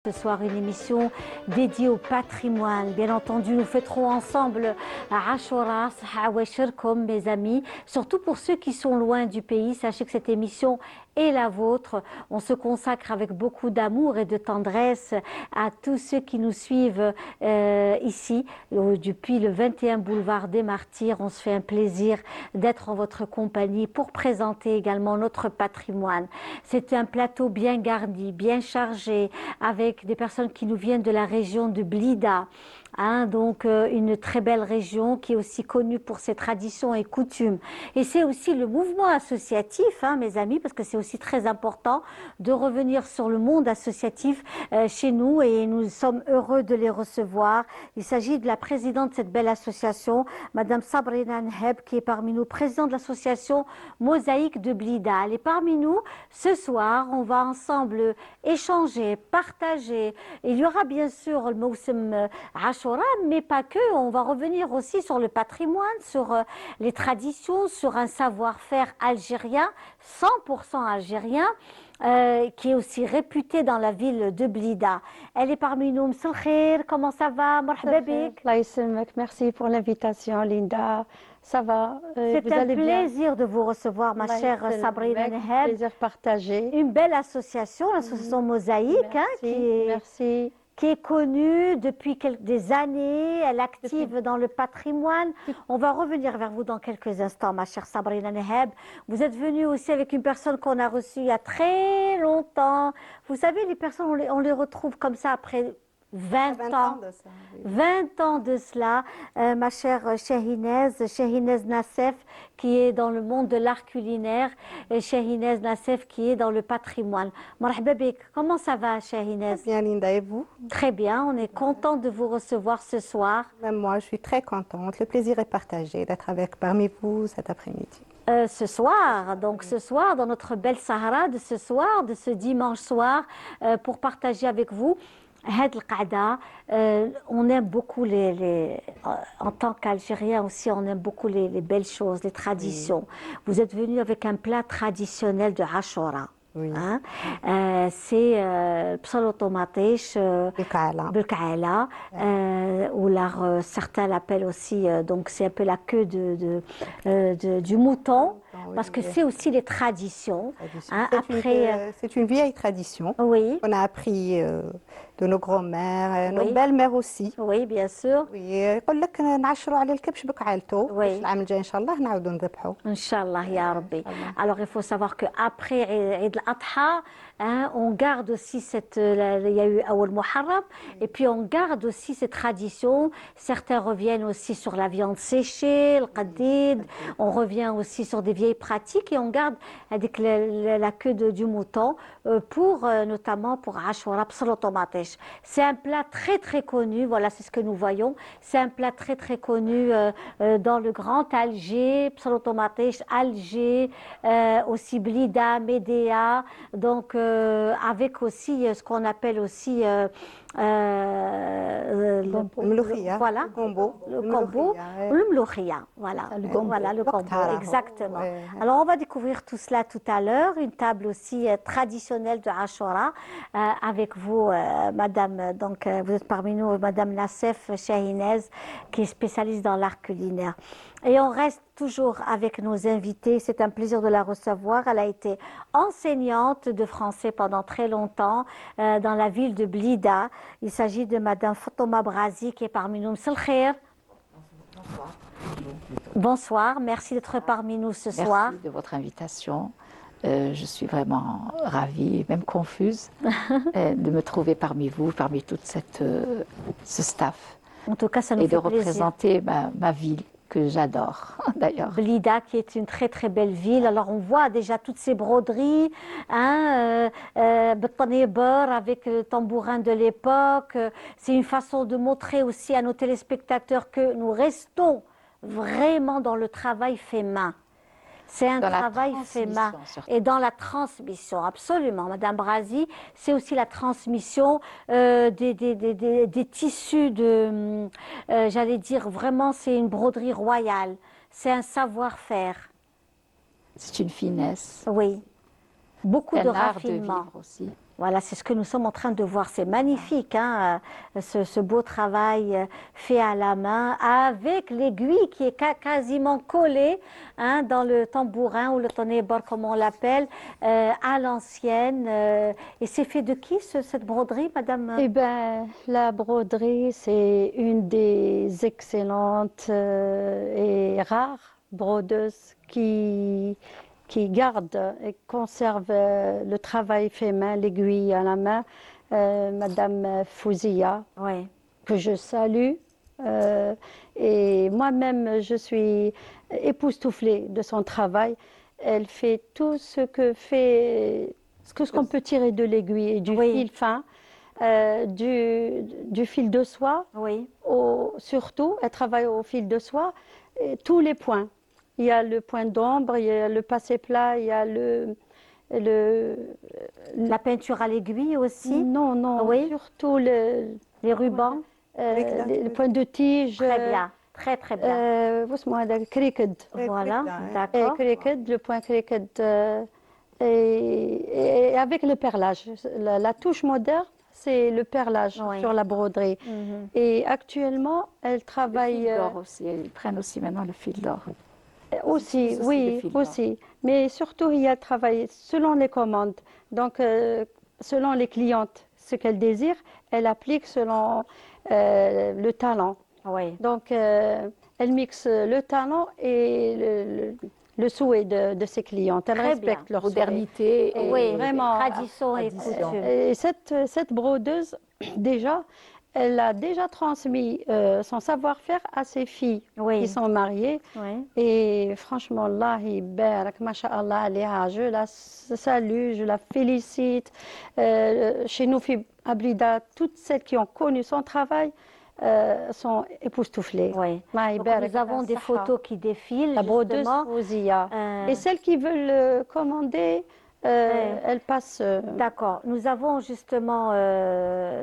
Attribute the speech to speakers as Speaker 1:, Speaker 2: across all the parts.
Speaker 1: Ce soir, une émission dédiée au patrimoine. Bien entendu, nous fêterons ensemble Ashura, Sahawashirkum, mes amis. Surtout pour ceux qui sont loin du pays, sachez que cette émission est la vôtre. On se consacre avec beaucoup d'amour et de tendresse à tous ceux qui nous suivent ici, depuis le 21 boulevard des Martyrs. On se fait un plaisir d'être en votre compagnie pour présenter également notre patrimoine. C'est un plateau bien garni, bien chargé, avec des personnes qui nous viennent de la région de Blida, donc une très belle région qui est aussi connue pour ses traditions et coutumes. Et c'est aussi le mouvement associatif, mes amis, parce que c'est aussi très important de revenir sur le monde associatif chez nous et nous sommes heureux de les recevoir. Il s'agit de la présidente de cette belle association, Madame Sabrina Nheb, qui est parmi nous, présidente de l'association Mosaïque de Blida. Elle est parmi nous ce soir. On va ensemble échanger, partager. Il y aura bien sûr le Moussem Ashura, mais pas que. On va revenir aussi sur le patrimoine, sur les traditions, sur un savoir-faire algérien, 100% algérien, qui est aussi réputé dans la ville de Blida. Elle est parmi nous. M'sal khir, comment ça va? Marhaba bik.
Speaker 2: Merci pour l'invitation, Linda. Ça va?
Speaker 1: C'est un plaisir de vous recevoir, ma chère Sabrina Nheb.
Speaker 2: Plaisir partagé.
Speaker 1: Une belle association, l'association Mosaïque, qui est connue depuis des années. Elle est active dans le patrimoine. On va revenir vers vous dans quelques instants, ma chère Sabrina Nheb. Vous êtes venue aussi avec une personne qu'on a reçue il y a très longtemps. Vous savez, les personnes, on les retrouve comme ça après 20 ans.
Speaker 2: De ça, oui.
Speaker 1: 20 ans de cela, ma chère Shahinez Nassef, qui est dans le monde de l'art culinaire, et Shahinez Nassef, qui est dans le patrimoine. Marhaba bik, comment ça va, Shahinez?
Speaker 2: Bien, Linda, et vous?
Speaker 1: Très bien, on est content de vous recevoir ce soir.
Speaker 2: Même moi, je suis très contente. Le plaisir est partagé d'être parmi vous cet après-midi.
Speaker 1: Ce soir, dans notre belle Sahara de ce soir, de ce dimanche soir, pour partager avec vous. On aime beaucoup en tant qu'Algérien aussi, on aime beaucoup les belles choses, les traditions. Oui. Vous êtes venu avec un plat traditionnel de Ashura.
Speaker 2: Oui.
Speaker 1: C'est psalotomatèche belkaala, ou certains l'appellent aussi, donc c'est un peu la queue du mouton, parce que c'est aussi les traditions.
Speaker 2: C'est une vieille tradition.
Speaker 1: Oui.
Speaker 2: On a appris de nos grands-mères, nos belles-mères aussi.
Speaker 1: Oui, bien sûr.
Speaker 2: Oui, يقول لك نعشروا على الكبش بكعالته.
Speaker 1: Oui.
Speaker 2: العام الجاي إن شاء الله نعاودوا نذبحوا.
Speaker 1: Inch'Allah, ya Rabbi. Alors, il faut savoir qu'après Eid al-Adha, on garde aussi il y a eu Awal Muharram, et puis on garde aussi ces traditions. Certains reviennent aussi sur la viande séchée, le qadid. On revient aussi sur des vieilles pratiques et on garde avec la queue du mouton notamment pour Ashura psalotomatèche. C'est un plat très très connu, voilà, c'est ce que nous voyons. C'est un plat très très connu dans le Grand Alger, psalotomatèche, Alger, aussi Blida, Médéa, donc avec aussi ce qu'on appelle aussi
Speaker 2: voilà,
Speaker 1: le combo, le mloukhia, voilà, le combo, exactement.
Speaker 2: Ouais.
Speaker 1: Alors on va découvrir tout cela tout à l'heure, une table aussi traditionnelle de Ashura avec vous, madame, donc vous êtes parmi nous, madame Nassef Shahinez, qui est spécialiste dans l'art culinaire. Et on reste toujours avec nos invités. C'est un plaisir de la recevoir. Elle a été enseignante de français pendant très longtemps dans la ville de Blida. Il s'agit de madame Fatoma Brazi qui est parmi nous. M'sal khir. Bonsoir, merci d'être parmi nous ce soir.
Speaker 3: Merci de votre invitation. Je suis vraiment ravie et même confuse de me trouver parmi vous, parmi tout ce staff.
Speaker 1: En tout cas, ça nous
Speaker 3: fait
Speaker 1: plaisir.
Speaker 3: Et de représenter ma ville que j'adore d'ailleurs.
Speaker 1: Blida qui est une très très belle ville. Alors on voit déjà toutes ces broderies, beurre avec le tambourin de l'époque. C'est une façon de montrer aussi à nos téléspectateurs que nous restons vraiment dans le travail fait main. C'est un travail fait main et dans la transmission, absolument. Madame Brazi, c'est aussi la transmission des tissus j'allais dire vraiment, c'est une broderie royale. C'est un savoir-faire.
Speaker 3: C'est une finesse.
Speaker 1: Oui. Beaucoup de
Speaker 3: art
Speaker 1: raffinement.
Speaker 3: de vivre aussi.
Speaker 1: Voilà, c'est ce que nous sommes en train de voir. C'est magnifique, hein, ce beau travail fait à la main avec l'aiguille qui est quasiment collée, hein, dans le tambourin ou le tonébor, comme on l'appelle, à l'ancienne. Et c'est fait de qui cette broderie, madame?
Speaker 4: Eh bien, la broderie, c'est une des excellentes et rares brodeuses qui garde et conserve le travail fait main, l'aiguille à la main, Madame Fouzia,
Speaker 1: Oui,
Speaker 4: que je salue. Et moi-même, je suis époustouflée de son travail. Elle fait tout ce ce qu'on peut tirer de l'aiguille et du
Speaker 1: Oui.
Speaker 4: fil fin, du fil de soie,
Speaker 1: oui,
Speaker 4: surtout, elle travaille au fil de soie, et tous les points. Il y a le point d'ombre, il y a le passé plat, il y a le
Speaker 1: la peinture à l'aiguille aussi,
Speaker 4: non, non,
Speaker 1: Oui.
Speaker 4: surtout
Speaker 1: les rubans.
Speaker 4: les points de tige.
Speaker 1: Très bien, très très bien.
Speaker 4: واسمه هذا كريكد.
Speaker 1: Voilà,
Speaker 2: ouais.
Speaker 1: d'accord.
Speaker 4: كريكد, le point كريكد. Et avec le perlage. La touche moderne, c'est le perlage
Speaker 1: Oui.
Speaker 4: sur la broderie.
Speaker 1: Mhm.
Speaker 4: Et actuellement, elle
Speaker 3: Le
Speaker 4: travaille
Speaker 3: fil d'or aussi, ils prennent aussi maintenant le fil d'or.
Speaker 4: aussi,
Speaker 3: aussi le
Speaker 4: oui,
Speaker 3: fil d'or.
Speaker 4: aussi. Mais surtout, il y a le travail selon les commandes. Donc, selon les clientes, ce qu'elles désirent, elle applique selon le talent.
Speaker 1: Oui,
Speaker 4: Donc, elle mixe le talent et le souhait de ses clientes. Elle
Speaker 1: Très
Speaker 4: respecte
Speaker 1: bien.
Speaker 4: leur souhait.
Speaker 3: Modernité et
Speaker 1: oui,
Speaker 4: vraiment,
Speaker 1: tradition et
Speaker 3: tradition.
Speaker 1: coutume.
Speaker 4: Et cette brodeuse, déjà, elle a déjà transmis son savoir-faire à ses filles
Speaker 1: Oui.
Speaker 4: qui sont mariées.
Speaker 1: Oui.
Speaker 4: Et franchement, Allah barak, masha'Allah, alayha, je la salue, je la félicite. Chez nous, filles à Blida, toutes celles qui ont connu son travail sont époustouflées.
Speaker 1: Oui.
Speaker 4: Allah
Speaker 1: Donc,
Speaker 4: barak,
Speaker 1: nous avons des
Speaker 4: saha.
Speaker 1: photos qui défilent,
Speaker 4: La brodeuse
Speaker 1: justement.
Speaker 4: Fouzia.
Speaker 1: Euh,
Speaker 4: Et celles qui veulent commander, elles passent.
Speaker 1: D'accord. Nous avons justement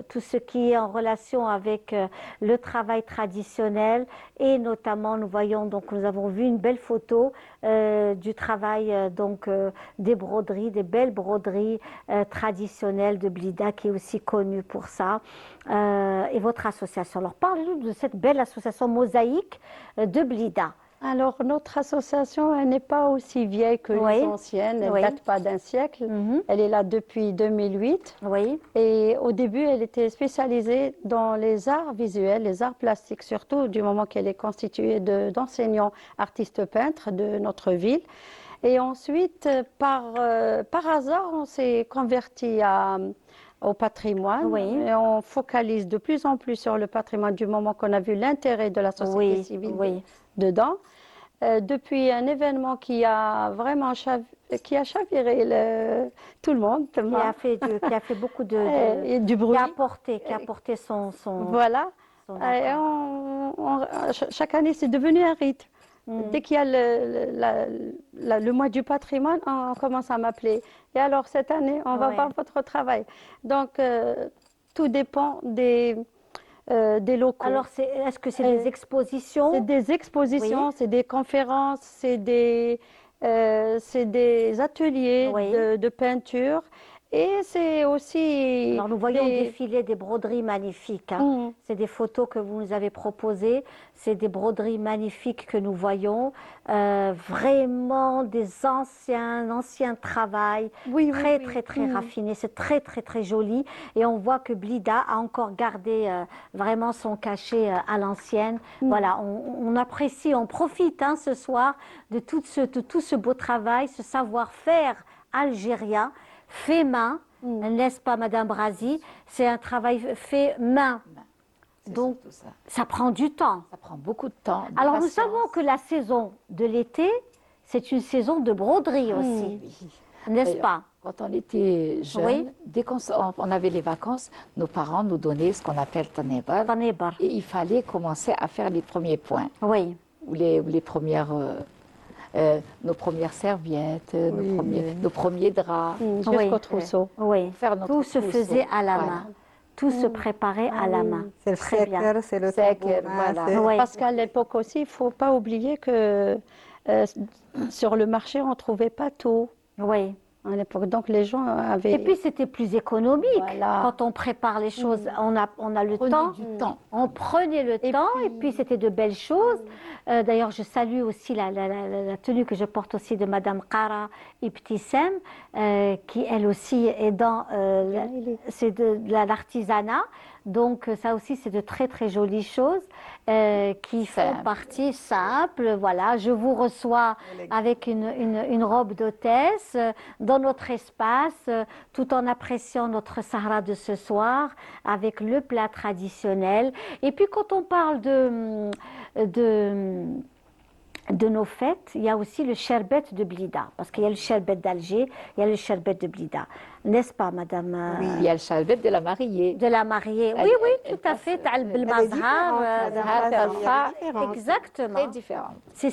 Speaker 1: tout ce qui est en relation avec le travail traditionnel et notamment nous voyons donc nous avons vu une belle photo du travail des broderies, des belles broderies traditionnelles de Blida qui est aussi connue pour ça et votre association. Alors parlez-nous de cette belle association mosaïque de Blida.
Speaker 4: Alors, notre association, elle n'est pas aussi vieille que
Speaker 1: Oui.
Speaker 4: les anciennes. Elle ne
Speaker 1: Oui.
Speaker 4: date pas d'un siècle.
Speaker 1: Mhm.
Speaker 4: Elle est là depuis 2008.
Speaker 1: Oui,
Speaker 4: Et au début, elle était spécialisée dans les arts visuels, les arts plastiques, surtout du moment qu'elle est constituée d'enseignants artistes peintres de notre ville. Et ensuite, par hasard, on s'est converti au patrimoine.
Speaker 1: Oui.
Speaker 4: Et on focalise de plus en plus sur le patrimoine du moment qu'on a vu l'intérêt de la société
Speaker 1: oui,
Speaker 4: civile
Speaker 1: oui.
Speaker 4: dedans. Depuis un événement qui a vraiment qui a chaviré tout le monde,
Speaker 1: Qui a fait beaucoup
Speaker 4: et du bruit.
Speaker 1: qui a apporté son
Speaker 4: Voilà. Et
Speaker 1: accord.
Speaker 4: chaque année, c'est devenu un rite.
Speaker 1: Mm.
Speaker 4: Dès qu'il y a le mois du patrimoine, on commence à m'appeler. Et alors, cette année, on va
Speaker 1: Ouais.
Speaker 4: voir votre travail. Donc, tout dépend des locaux.
Speaker 1: Alors, est-ce que c'est
Speaker 4: Euh,
Speaker 1: des expositions?
Speaker 4: C'est des expositions,
Speaker 1: Oui.
Speaker 4: c'est des conférences, c'est des ateliers
Speaker 1: Oui.
Speaker 4: de peinture. Et c'est aussi
Speaker 1: Alors, nous voyons
Speaker 4: des-
Speaker 1: défiler des broderies magnifiques, hein.
Speaker 4: Mhm.
Speaker 1: C'est des photos que vous nous avez proposées. C'est des broderies magnifiques que nous voyons. Vraiment des anciens travail.
Speaker 4: Oui, oui,
Speaker 1: Très,
Speaker 4: oui.
Speaker 1: très, très
Speaker 4: Mhm.
Speaker 1: raffiné. C'est très, très, très joli. Et on voit que Blida a encore gardé vraiment son cachet à l'ancienne. Voilà, on apprécie, on profite hein, ce soir de tout ce beau travail, ce savoir-faire algérien, fait main, n'est-ce pas, Madame Brazi? C'est un travail fait main.
Speaker 3: C'est
Speaker 1: Donc,
Speaker 3: surtout ça.
Speaker 1: ça prend du temps.
Speaker 3: Ça prend beaucoup de temps. de
Speaker 1: Alors, nous
Speaker 3: patience.
Speaker 1: savons que la saison de l'été, c'est une saison de broderie aussi,
Speaker 3: Oui.
Speaker 1: n'est-ce
Speaker 3: D'ailleurs,
Speaker 1: pas?
Speaker 3: Quand on était jeune,
Speaker 1: Oui.
Speaker 3: dès on avait les vacances, nos parents nous donnaient ce qu'on appelle tanébar.
Speaker 1: Tanébar.
Speaker 3: Et il fallait commencer à faire les premiers points,
Speaker 1: Oui.
Speaker 3: ou les premières, nos premières serviettes, nos premiers draps.
Speaker 4: Jusqu'au
Speaker 1: Oui.
Speaker 4: trousseau.
Speaker 1: Oui.
Speaker 3: Faire notre
Speaker 1: Tout se
Speaker 3: trousseau.
Speaker 1: faisait à la
Speaker 3: Voilà.
Speaker 1: main. Tout se préparait à la main.
Speaker 2: C'est le
Speaker 1: Très bien.
Speaker 2: secker, c'est le
Speaker 3: Secker,
Speaker 2: tambourin,
Speaker 3: voilà.
Speaker 2: c'est-
Speaker 1: Oui.
Speaker 4: Parce qu'à l'époque aussi, il ne faut pas oublier que sur le marché, on ne trouvait pas tout.
Speaker 1: Oui.
Speaker 4: à l'époque. Donc les gens avaient...
Speaker 1: Et puis c'était plus économique.
Speaker 4: Voilà.
Speaker 1: Quand on prépare les choses, on a le
Speaker 3: Prenez
Speaker 1: temps.
Speaker 3: du temps.
Speaker 1: On prenait le temps et puis c'était de belles choses. D'ailleurs, je salue aussi la tenue que je porte aussi de Madame Qara Ibtissem, qui elle aussi est dans c'est de l'artisanat. Donc ça aussi, c'est de très très jolies choses qui font
Speaker 3: Simple.
Speaker 1: partie simple. Voilà, je vous reçois avec une robe d'hôtesse dans notre espace, tout en appréciant notre Sahara de ce soir avec le plat traditionnel. Et puis quand on parle de, de nos fêtes, il y a aussi le sherbet de Blida, parce qu'il y a le sherbet d'Alger, il y a le sherbet de Blida. N'est-ce pas, madame
Speaker 3: Il y a le charbet de la mariée.
Speaker 1: de la mariée?
Speaker 3: Elle-
Speaker 1: Oui, oui,
Speaker 3: elle
Speaker 1: tout à
Speaker 3: passe-
Speaker 1: fait. Ta'al
Speaker 2: Elle est
Speaker 1: Belmazhar,
Speaker 2: différente, Madame Razali, elle est différente.
Speaker 1: exactement.
Speaker 3: Très différente.
Speaker 1: C'est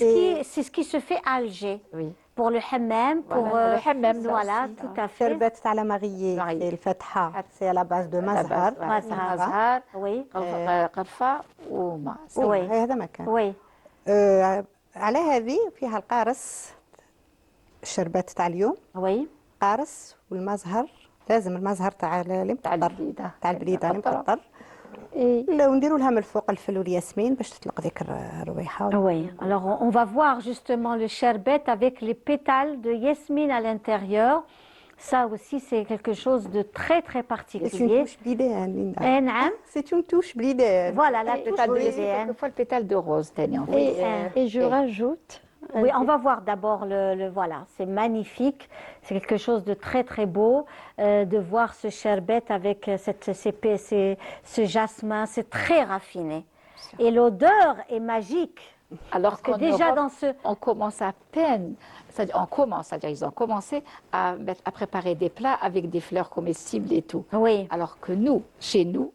Speaker 1: ce qui se fait à Alger.
Speaker 3: Oui.
Speaker 1: Pour le hammam, pour
Speaker 3: Voilà, le hammam, ça
Speaker 1: voilà,
Speaker 3: aussi,
Speaker 1: tout
Speaker 3: hein.
Speaker 1: à fait.
Speaker 2: Sherbet à la mariée,
Speaker 3: Mariée.
Speaker 2: c'est le fatha, c'est à la base de
Speaker 3: À la
Speaker 2: mazhar.
Speaker 3: base, ouais.
Speaker 1: Mazhar.
Speaker 3: Mazhar,
Speaker 1: Oui,
Speaker 3: قرفة وما
Speaker 1: Oui.
Speaker 2: هذا مكان.
Speaker 1: oui.
Speaker 2: على هذه فيها القارص، الشربات تاع اليوم
Speaker 1: Oui,
Speaker 2: قارص والمزهر، لازم المزهر تاع اللي
Speaker 3: تاع
Speaker 2: مقطر،
Speaker 3: البليدة.
Speaker 2: تاع البليده اللي
Speaker 3: مقطرة.
Speaker 2: مقطر،
Speaker 4: Et
Speaker 2: ونديروا لها من الفوق الفل والياسمين باش تطلق ديك الرويحه.
Speaker 1: oui. Alors, on va voir justement le sherbet avec les pétales de yasmine à l'intérieur. Ça aussi, c'est quelque chose de très, très
Speaker 2: سي اون
Speaker 1: particulier.
Speaker 2: توش بليدان لينا.
Speaker 1: Eh, نعم.
Speaker 2: سي اون توش بليدان.
Speaker 1: Voilà, la
Speaker 3: Le
Speaker 1: touche
Speaker 3: pétale de
Speaker 1: blédéenne.
Speaker 3: quelquefois le pétale de rose, Tania.
Speaker 4: et je
Speaker 3: Et-
Speaker 4: rajoute
Speaker 1: Oui, on va voir d'abord voilà, c'est magnifique, c'est quelque chose de très très beau de voir ce sherbet avec ce jasmin, c'est très raffiné. Et l'odeur est magique.
Speaker 3: Alors
Speaker 1: Parce que
Speaker 3: qu'en
Speaker 1: déjà
Speaker 3: Europe,
Speaker 1: dans ce...
Speaker 3: on commence à peine, c'est-à-dire ils ont commencé à préparer des plats avec des fleurs comestibles et tout.
Speaker 1: Oui,
Speaker 3: Alors que nous, chez nous,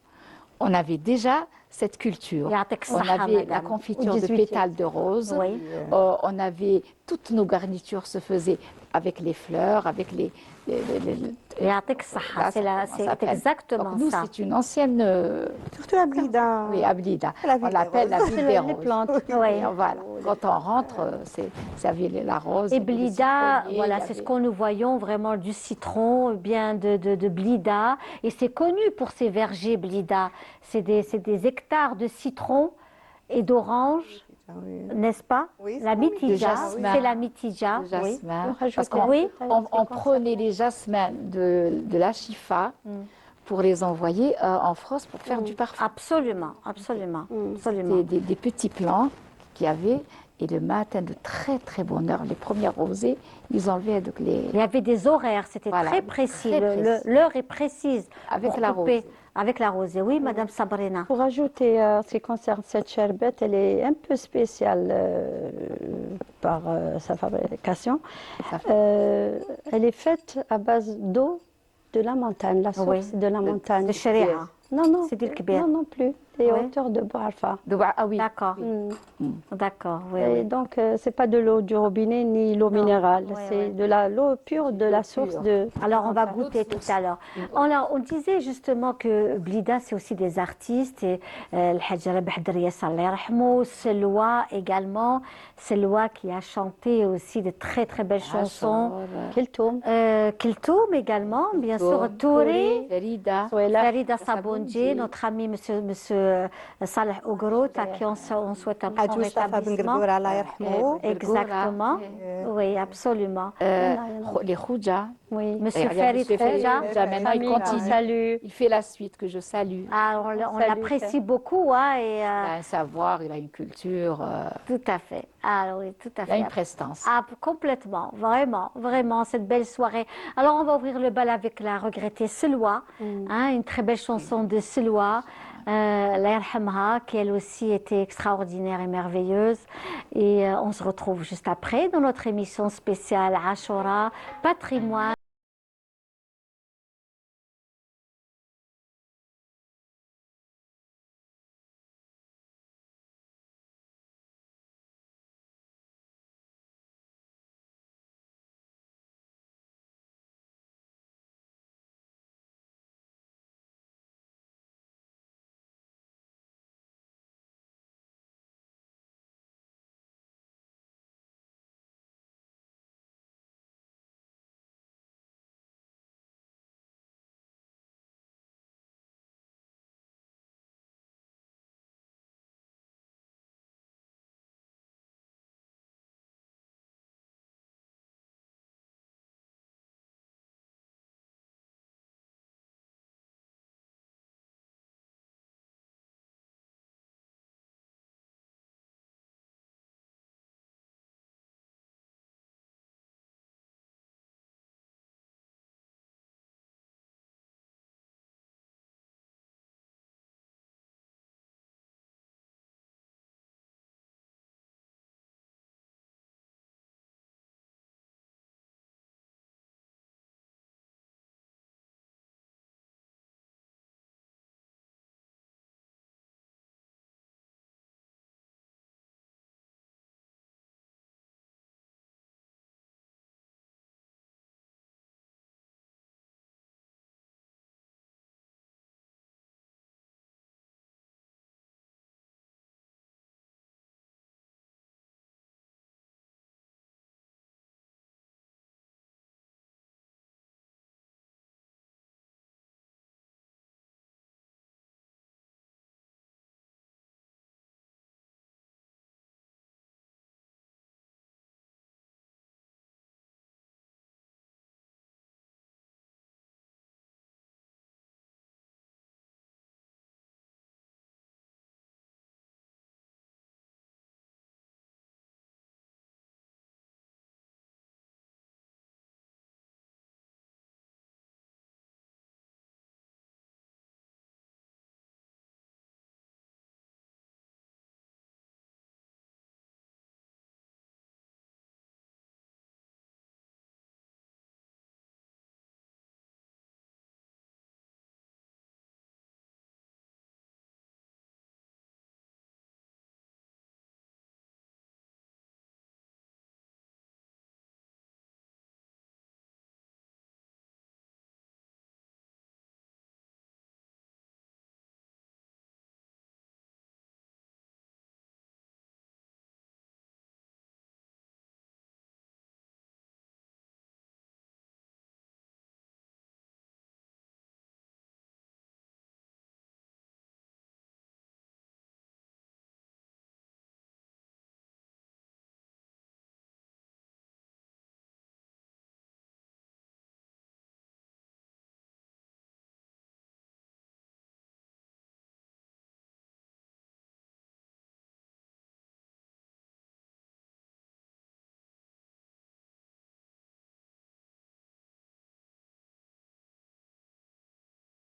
Speaker 3: on avait déjà cette culture.
Speaker 1: يعطيك
Speaker 3: On
Speaker 1: الصحة,
Speaker 3: avait la
Speaker 1: madame.
Speaker 3: confiture
Speaker 4: Au
Speaker 3: de
Speaker 4: 18e.
Speaker 3: pétales de rose.
Speaker 1: Oui.
Speaker 3: On avait toutes nos garnitures se faisaient avec les fleurs, avec
Speaker 1: يعطيك الصحة,
Speaker 3: Là,
Speaker 1: c'est
Speaker 3: ça commence à
Speaker 1: c'est
Speaker 3: peine.
Speaker 1: exactement
Speaker 3: Donc nous,
Speaker 1: ça.
Speaker 3: c'est une ancienne,
Speaker 2: سورتو لا بليده.
Speaker 3: oui, Ablida.
Speaker 2: La ville
Speaker 3: On
Speaker 2: des
Speaker 3: l'appelle la
Speaker 2: roses.
Speaker 3: ville des
Speaker 4: les
Speaker 3: roses.
Speaker 4: plantes.
Speaker 1: Oui.
Speaker 3: Et voilà. Quand on rentre, c'est la ville la rose.
Speaker 1: Et
Speaker 3: il y avait le
Speaker 1: Blida,
Speaker 3: citronnier,
Speaker 1: voilà,
Speaker 3: il y
Speaker 1: c'est ce
Speaker 3: avait-
Speaker 1: que nous voyons vraiment du citron, bien de Blida. Et c'est connu pour ces vergers Blida. C'est des hectares de citron et d'orange, n'est-ce pas?
Speaker 2: Oui,
Speaker 1: La
Speaker 2: oui.
Speaker 1: mitija,
Speaker 3: De jasmin.
Speaker 1: c'est la mitija.
Speaker 3: Le jasmin.
Speaker 4: On rajoute
Speaker 3: Parce
Speaker 4: un
Speaker 3: qu'on
Speaker 1: Oui.
Speaker 3: on prenait les jasmins de la Chifa pour les envoyer en France pour faire du parfum.
Speaker 1: Absolument, absolument, absolument.
Speaker 3: C'était des petits plants qu'il y avait. Et le matin, de très très bonne heure, les premières rosées, ils enlevaient donc les...
Speaker 1: Il y avait des horaires, c'était
Speaker 3: Voilà,
Speaker 1: très précis.
Speaker 3: très précis.
Speaker 1: L'heure est précise.
Speaker 3: Avec
Speaker 1: pour
Speaker 3: la
Speaker 1: couper.
Speaker 3: rosée.
Speaker 1: Avec la rosée, oui, Madame Sabrina.
Speaker 4: Pour ajouter ce qui concerne cette sherbet, elle est un peu spéciale par sa fabrication. Elle est faite à base d'eau de la montagne, la source
Speaker 1: Oui.
Speaker 4: de la montagne.
Speaker 1: De Sharia.
Speaker 4: Non, non,
Speaker 1: C'est du Kbir.
Speaker 4: non plus. Les
Speaker 1: Oui.
Speaker 4: hauteurs de Boarfa.
Speaker 3: Ah oui.
Speaker 1: D'accord,
Speaker 4: Mm.
Speaker 1: d'accord, oui,
Speaker 4: Et
Speaker 1: oui.
Speaker 4: donc, c'est pas de l'eau du robinet ni l'eau
Speaker 1: Non.
Speaker 4: minérale,
Speaker 1: Oui,
Speaker 4: c'est
Speaker 1: oui.
Speaker 4: de l'eau pure de la source
Speaker 3: pure.
Speaker 4: de.
Speaker 1: Alors, on va goûter tout à l'heure. On disait justement que Blida, c'est aussi des artistes. Et le Hadj Rabah Driyas, Allah yarhamou, Selwa également. Selwa qui a chanté aussi de très, très belles chansons.
Speaker 4: Kiltoum.
Speaker 1: Kiltoum également, bien sûr. Touré.
Speaker 3: Farida.
Speaker 1: Farida Sabondji, notre ami monsieur Saleh Ougrout, à qui on souhaite un
Speaker 2: حاج
Speaker 1: prompt
Speaker 2: مصطفى بن
Speaker 1: rétablissement.
Speaker 2: قردور الله يرحمه.
Speaker 1: Exactement. Oui, absolument.
Speaker 3: Les Khouja.
Speaker 4: Oui.
Speaker 1: Monsieur
Speaker 3: Il y a
Speaker 1: Farid
Speaker 3: Monsieur Farid
Speaker 1: Khouja.
Speaker 3: Khouja, maintenant il
Speaker 4: Famille qui
Speaker 3: continue.
Speaker 4: salue.
Speaker 3: Il fait la suite que je salue.
Speaker 1: Ah, on
Speaker 4: Salut,
Speaker 1: l'apprécie beaucoup, hein, et,
Speaker 3: Il a un savoir, il a une culture,
Speaker 1: tout à fait. Ah oui, tout à
Speaker 3: il a
Speaker 1: fait.
Speaker 3: une prestance.
Speaker 1: Ah, complètement, vraiment, vraiment, cette belle soirée. Alors, on va ouvrir le bal avec la regrettée Selwa, hein, une très belle chanson de Selwa, Allah yarhamha, qui elle aussi était extraordinaire et merveilleuse. Et on se retrouve juste après dans notre émission spéciale Ashura, patrimoine.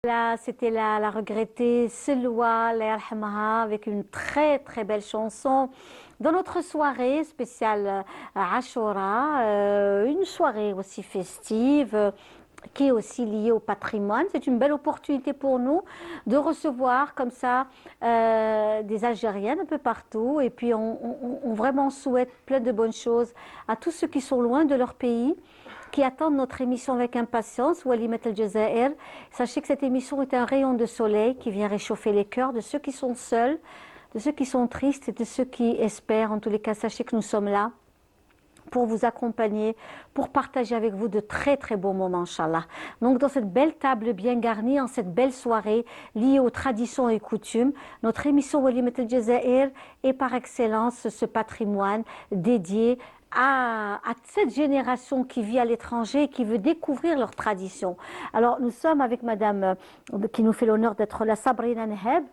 Speaker 1: Là, c'était la regrettée Selwa, Allah yarhamaha, avec une très très belle chanson. Dans notre soirée spéciale Ashura, une soirée aussi festive, qui est aussi liée au patrimoine. C'est une belle opportunité pour nous de recevoir comme ça des Algériennes un peu partout. Et puis on vraiment souhaite plein de bonnes choses à tous ceux qui sont loin de leur pays, qui attendent notre émission avec impatience, Walimat El Jazair. Sachez que cette émission est un rayon de soleil qui vient réchauffer les cœurs de ceux qui sont seuls, de ceux qui sont tristes et de ceux qui espèrent. En tous les cas, sachez que nous sommes là pour vous accompagner, pour partager avec vous de très très beaux moments, Inch'Allah. Donc dans cette belle table bien garnie, en cette belle soirée liée aux traditions et coutumes, notre émission Walimat El Jazair est par excellence ce patrimoine dédié à cette génération qui vit à l'étranger et qui veut découvrir leurs traditions. Alors, nous sommes avec madame qui nous fait l'honneur d'être la Sabrina Nheb,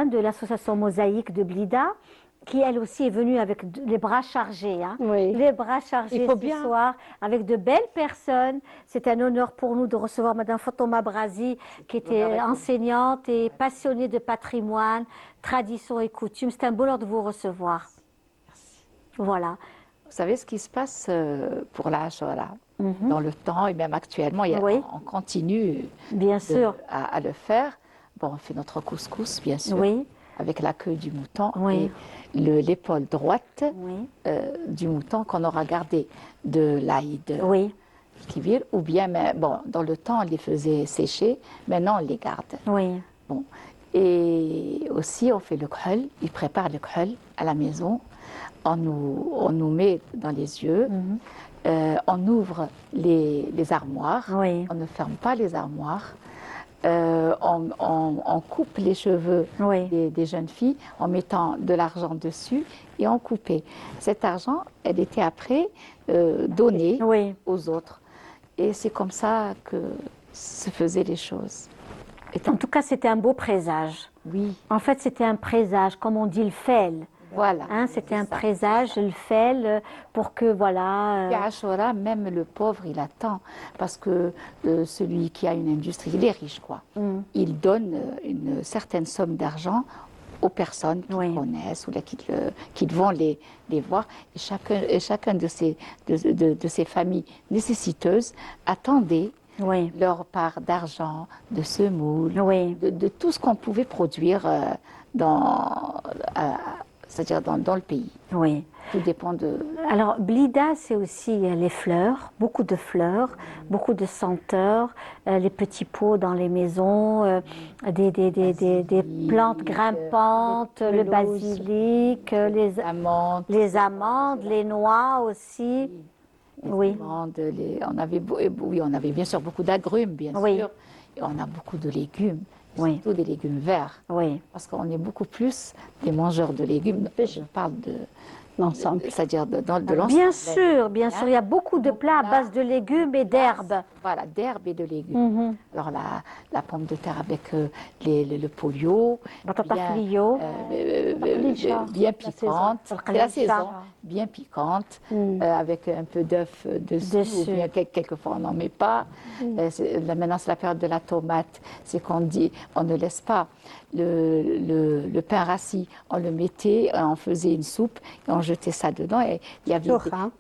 Speaker 1: de l'association Mosaïque de Blida, qui elle aussi est venue avec les bras chargés,
Speaker 4: Oui.
Speaker 1: les bras chargés
Speaker 4: Il faut
Speaker 1: ce
Speaker 4: bien.
Speaker 1: soir, avec de belles personnes. C'est un honneur pour nous de recevoir madame Fatoma Brazi, qui était enseignante et passionnée de patrimoine, traditions et coutumes. C'est un bonheur de vous recevoir. Voilà.
Speaker 3: Vous savez ce qui se passe pour la Ashura dans le temps et même actuellement,
Speaker 1: Oui.
Speaker 3: on continue
Speaker 1: Bien sûr.
Speaker 3: à le faire. Bon, on fait notre couscous, bien sûr,
Speaker 1: Oui,
Speaker 3: avec la queue du mouton
Speaker 1: Oui.
Speaker 3: et l'épaule droite
Speaker 1: oui,
Speaker 3: du mouton qu'on aura gardé de l'Aïd
Speaker 1: oui,
Speaker 3: Kibir, ou bien, mais, bon, dans le temps, on les faisait sécher, maintenant on les garde.
Speaker 1: oui.
Speaker 3: Bon. Et aussi, on fait le khl, ils préparent le khl à la maison. On nous met dans les yeux, on ouvre les armoires,
Speaker 1: Oui.
Speaker 3: on ne ferme pas les armoires, on coupe les cheveux
Speaker 1: Oui.
Speaker 3: des jeunes filles en mettant de l'argent dessus et on coupait. Cet argent, elle était après donnée
Speaker 1: Oui.
Speaker 3: aux autres. Et c'est comme ça que se faisaient les choses.
Speaker 1: En tout cas, c'était un beau présage.
Speaker 3: Oui,
Speaker 1: En fait, c'était un présage, comme on dit le fel.
Speaker 3: voilà.
Speaker 1: C'était un
Speaker 3: ça.
Speaker 1: présage, le fel, pour que, voilà.
Speaker 3: Et à Ashura, même le pauvre, il attend. Parce que celui qui a une industrie, il est riche, quoi. Il donne une certaine somme d'argent aux personnes qui
Speaker 1: Oui.
Speaker 3: connaissent ou là, qui vont les voir. Et chacun de ces familles nécessiteuses attendait
Speaker 1: Oui.
Speaker 3: leur part d'argent, de semoule,
Speaker 1: Oui.
Speaker 3: de tout ce qu'on pouvait produire c'est-à-dire dans le pays.
Speaker 1: Oui.
Speaker 3: Tout dépend de...
Speaker 1: Alors, Blida, c'est aussi les fleurs, beaucoup de senteurs, les petits pots dans les maisons, des plantes grimpantes, le basilic,
Speaker 3: amandes,
Speaker 1: les amandes, les noix aussi.
Speaker 3: les
Speaker 1: Oui.
Speaker 3: amandes, on avait bien sûr beaucoup d'agrumes, bien
Speaker 1: Oui.
Speaker 3: sûr. Et on a beaucoup de légumes,
Speaker 1: Oui.
Speaker 3: surtout des légumes verts.
Speaker 1: Oui.
Speaker 3: Parce qu'on est beaucoup plus des mangeurs de légumes. Je parle de...
Speaker 4: L'ensemble.
Speaker 3: C'est-à-dire de l'ensemble.
Speaker 1: Bien sûr, il y a beaucoup de plats à base de légumes et d'herbes.
Speaker 3: Voilà, d'herbes et de légumes. Alors la pomme de terre avec le polio,
Speaker 1: Batata
Speaker 3: bien,
Speaker 1: flio.
Speaker 3: bien piquante, c'est la
Speaker 1: La
Speaker 3: saison,
Speaker 1: saison.
Speaker 3: bien piquante, avec un peu d'œuf dessus, ou bien quelquefois on n'en met pas. Maintenant c'est la période de la tomate, c'est qu'on dit on ne laisse pas le pain rassis, on le mettait, on faisait une soupe et on jetait ça dedans et il y avait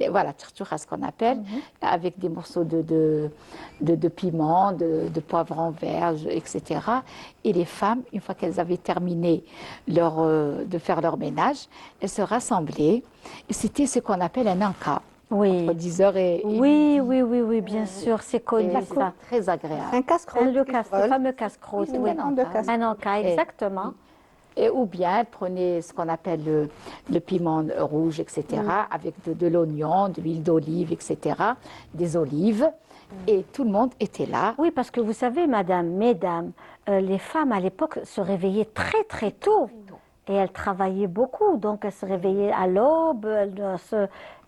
Speaker 3: voilà, tirtura, ce qu'on appelle, avec des morceaux de piment, de poivron vert, etc. Et les femmes, une fois qu'elles avaient terminé de faire leur ménage, elles se rassemblaient et c'était ce qu'on appelle un anka.
Speaker 1: Oui.
Speaker 3: Entre 10h et
Speaker 1: Oui, bien sûr, c'est connu
Speaker 3: et
Speaker 1: ça.
Speaker 3: très agréable.
Speaker 2: Un casse-croûte.
Speaker 1: Le fameux casse-croûte, oui. Un anka, exactement.
Speaker 3: Et ou bien elle prenait ce qu'on appelle le piment rouge, etc., avec de l'oignon, de l'huile d'olive, etc., des olives. Et tout le monde était là.
Speaker 1: Oui, parce que vous savez, mesdames, les femmes à l'époque se réveillaient très très tôt. Et elles travaillaient beaucoup, donc elles se réveillaient à l'aube.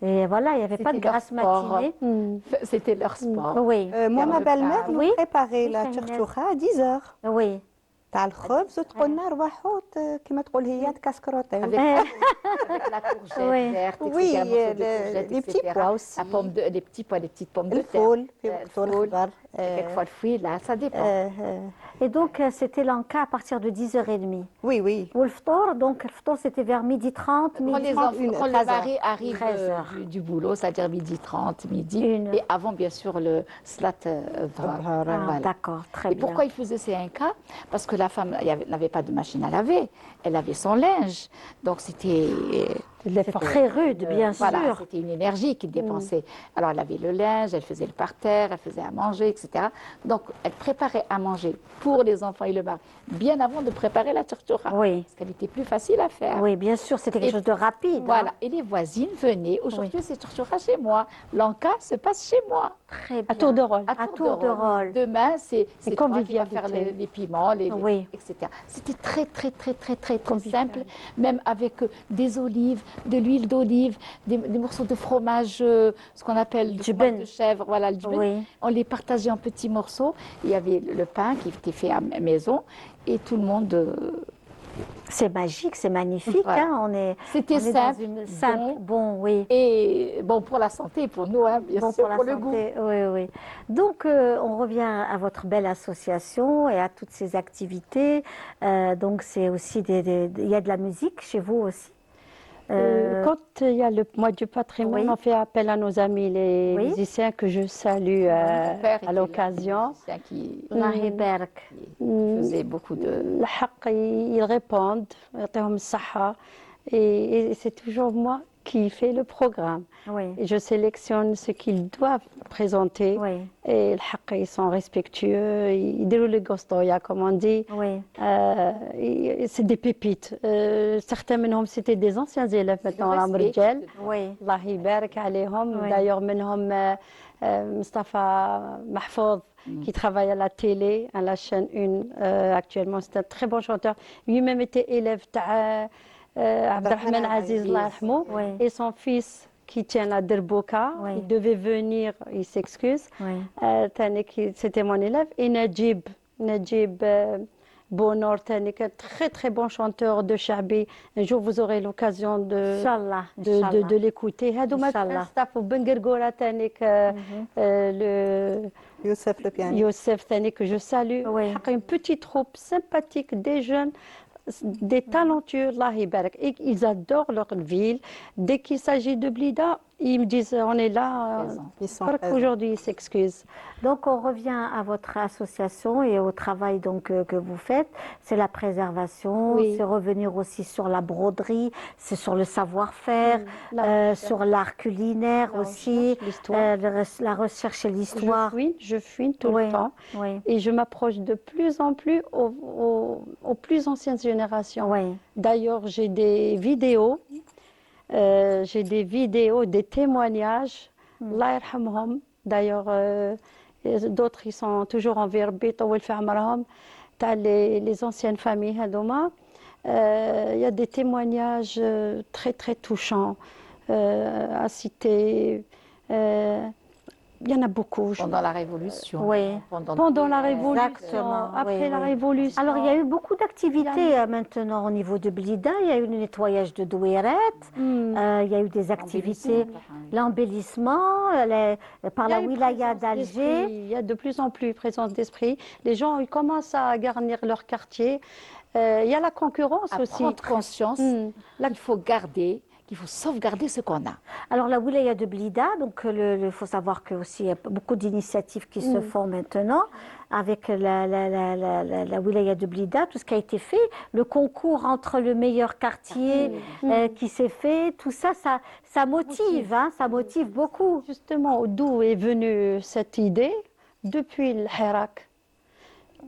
Speaker 1: Et voilà, il n'y avait pas de
Speaker 3: C'était leur
Speaker 1: grasse
Speaker 3: sport.
Speaker 1: matinée.
Speaker 3: C'était leur sport.
Speaker 1: Oui,
Speaker 2: Moi, ma belle-mère nous
Speaker 1: Oui.
Speaker 2: préparait la
Speaker 1: Oui,
Speaker 2: tchoucha à 10h.
Speaker 1: oui.
Speaker 2: تاع الخبز وتقول لنا روحوا كما تقول هي تكسكروطي.
Speaker 3: Avec la courgette
Speaker 1: Oui.
Speaker 3: verte, etc.,
Speaker 2: Oui,
Speaker 3: morceaux de courgette,
Speaker 2: les petits
Speaker 3: etc.
Speaker 2: pois aussi.
Speaker 3: Les petits pois, les petites pommes de terre.
Speaker 2: الفول في
Speaker 3: الفول.
Speaker 2: وقته الخضر
Speaker 3: Quelquefois le fruit, là, ça dépend.
Speaker 1: Et donc, c'était l'enca à partir de 10h30.
Speaker 2: Oui, oui.
Speaker 1: Ou le ftour, donc le ftour, c'était vers 12h30,
Speaker 3: Quand, les
Speaker 1: 12h30,
Speaker 3: enfants, quand le
Speaker 2: 13
Speaker 3: mari arrive
Speaker 1: 13 heures.
Speaker 3: du boulot, c'est-à-dire 12h30, midi,
Speaker 1: Une.
Speaker 3: et avant, bien sûr, le slat dhar.
Speaker 1: Ah,
Speaker 3: Voilà.
Speaker 1: d'accord, très
Speaker 3: Et
Speaker 1: bien.
Speaker 3: pourquoi il faisait ces incas? Parce que la femme n'avait pas de machine à laver, elle avait son linge. Donc c'était
Speaker 1: Très rude, bien
Speaker 3: voilà,
Speaker 1: sûr.
Speaker 3: c'était une énergie qu'il dépensait. Alors elle avait le linge, elle faisait le parterre, elle faisait à manger, etc. Donc elle préparait à manger pour les enfants et le mari, bien avant de préparer la tortura.
Speaker 1: Oui.
Speaker 3: Parce qu'elle était plus facile à faire.
Speaker 1: Oui, bien sûr, c'était quelque
Speaker 3: Et-
Speaker 1: chose de rapide.
Speaker 3: Voilà,
Speaker 1: Hein.
Speaker 3: et les voisines venaient. Aujourd'hui, c'est tortura chez moi. L'enca se passe chez moi.
Speaker 1: Très bien.
Speaker 4: À tour de rôle.
Speaker 1: À tour de rôle.
Speaker 3: Demain, c'est toi qui vas
Speaker 4: convivialité.
Speaker 3: faire les piments,
Speaker 1: Oui.
Speaker 3: etc. C'était très, très, très, très, très, très simple, même avec des olives, de l'huile d'olive, des morceaux de fromage, ce qu'on appelle du
Speaker 1: Djben.
Speaker 3: fromage de chèvre, voilà, le djben.
Speaker 1: Oui.
Speaker 3: On les partageait en petits morceaux. Il y avait le pain qui était fait à maison et tout le monde...
Speaker 1: C'est magique, c'est magnifique.
Speaker 3: Voilà.
Speaker 1: Hein.
Speaker 3: C'était
Speaker 1: on est
Speaker 3: simple,
Speaker 1: dans une simple, bon, oui.
Speaker 3: et bon pour la santé, pour nous, hein, bien
Speaker 1: Bon
Speaker 3: sûr,
Speaker 1: pour la
Speaker 3: pour le goût.
Speaker 1: santé, oui, oui. Donc, on revient à votre belle association et à toutes ces activités. Donc, c'est aussi il y a de la musique chez vous aussi.
Speaker 4: Quand il y a le mois du patrimoine,
Speaker 1: oui.
Speaker 4: on fait appel à nos amis les
Speaker 1: Oui.
Speaker 4: musiciens que je salue
Speaker 3: Mon père était
Speaker 4: à l'occasion.
Speaker 3: le musicien qui
Speaker 1: Allah يبارك.
Speaker 3: faisait beaucoup de...
Speaker 4: الحق ils répondent يعطيهم الصحة et c'est toujours moi qui fais le programme.
Speaker 1: Oui,
Speaker 4: Et je sélectionne ce qu'ils doivent présenter.
Speaker 1: oui,
Speaker 4: Et الحق ils sont respectueux, ils يديروا لي قسطوية comme on dit.
Speaker 1: oui.
Speaker 4: C'est des pépites. Certains منهم c'était des anciens élèves maintenant راهم
Speaker 3: respect.
Speaker 4: رجال.
Speaker 1: Oui,
Speaker 4: الله يبارك عليهم.
Speaker 1: Oui.
Speaker 4: D'ailleurs منهم Mustafa Mahfouz qui travaille à la télé, à la chaîne 1 actuellement. C'est un très bon chanteur. Lui-même était élève de Abdelrahman Aziz, Allah yarhamou.
Speaker 1: Oui.
Speaker 4: Et son fils qui tient la Derboka,
Speaker 1: Oui.
Speaker 4: il devait venir, il s'excuse.
Speaker 1: oui.
Speaker 4: C'était mon élève. Et Najib Bonor, Tanik, un très très bon chanteur de Shabi. Un jour, vous aurez l'occasion
Speaker 1: Inch'Allah,
Speaker 4: de
Speaker 1: Inch'Allah.
Speaker 4: l'écouter. هادو ما
Speaker 1: Inch'Allah.
Speaker 4: staff Ben Gergora Tanik, le
Speaker 2: Youssef le pianiste.
Speaker 4: Youssef Tanik que je salue.
Speaker 1: Oui.
Speaker 4: Une petite troupe sympathique, des jeunes, des talentueux, Allah يبارك. Et ils adorent leur ville. Dès qu'il s'agit de Blida, ils me disent on est là.
Speaker 2: Ils sont
Speaker 4: Parce
Speaker 2: présents.
Speaker 4: qu'aujourd'hui, ils s'excusent.
Speaker 1: Donc, on revient à votre association et au travail donc, que vous faites. C'est la préservation,
Speaker 4: Oui.
Speaker 1: c'est revenir aussi sur la broderie, c'est sur le savoir-faire,
Speaker 4: La
Speaker 1: sur l'art culinaire
Speaker 4: La
Speaker 1: aussi,
Speaker 4: recherche, l'histoire.
Speaker 1: la recherche et l'histoire.
Speaker 4: Je fuis tout
Speaker 1: Oui,
Speaker 4: le temps.
Speaker 1: oui,
Speaker 4: Et je m'approche de plus en plus aux plus anciennes générations.
Speaker 1: oui.
Speaker 4: D'ailleurs, j'ai des vidéos, des témoignages. Allah yarhamhom. D'ailleurs, d'autres, ils sont toujours en verbit, les anciennes familles. هذوما. Il y a des témoignages très, très touchants à citer. Il y en a beaucoup.
Speaker 3: Pendant la Révolution.
Speaker 1: Oui.
Speaker 4: Pendant la Révolution,
Speaker 1: Exactement,
Speaker 4: après
Speaker 1: oui,
Speaker 4: la
Speaker 1: oui.
Speaker 4: Révolution.
Speaker 1: Alors, il y a eu beaucoup d'activités maintenant au niveau de Blida. Il y a eu le nettoyage de Douairet, il y a eu des activités, l'embellissement par la
Speaker 4: Il y a une
Speaker 1: wilaya
Speaker 4: présence d'esprit,
Speaker 1: d'Alger.
Speaker 4: il y a de plus en plus présence d'esprit. Les gens ils commencent à garnir leur quartier. Il y a la concurrence
Speaker 3: À
Speaker 4: aussi.
Speaker 3: prendre conscience qu'il faut garder, qu'il faut sauvegarder ce qu'on a.
Speaker 1: Alors, la wilaya de Blida, donc il faut savoir qu'il y a beaucoup d'initiatives qui se font maintenant avec la wilaya de Blida, tout ce qui a été fait, le concours entre le meilleur quartier qui s'est fait, tout ça, ça motive, hein, ça motive beaucoup.
Speaker 4: Justement, d'où est venue cette idée depuis le Hirak.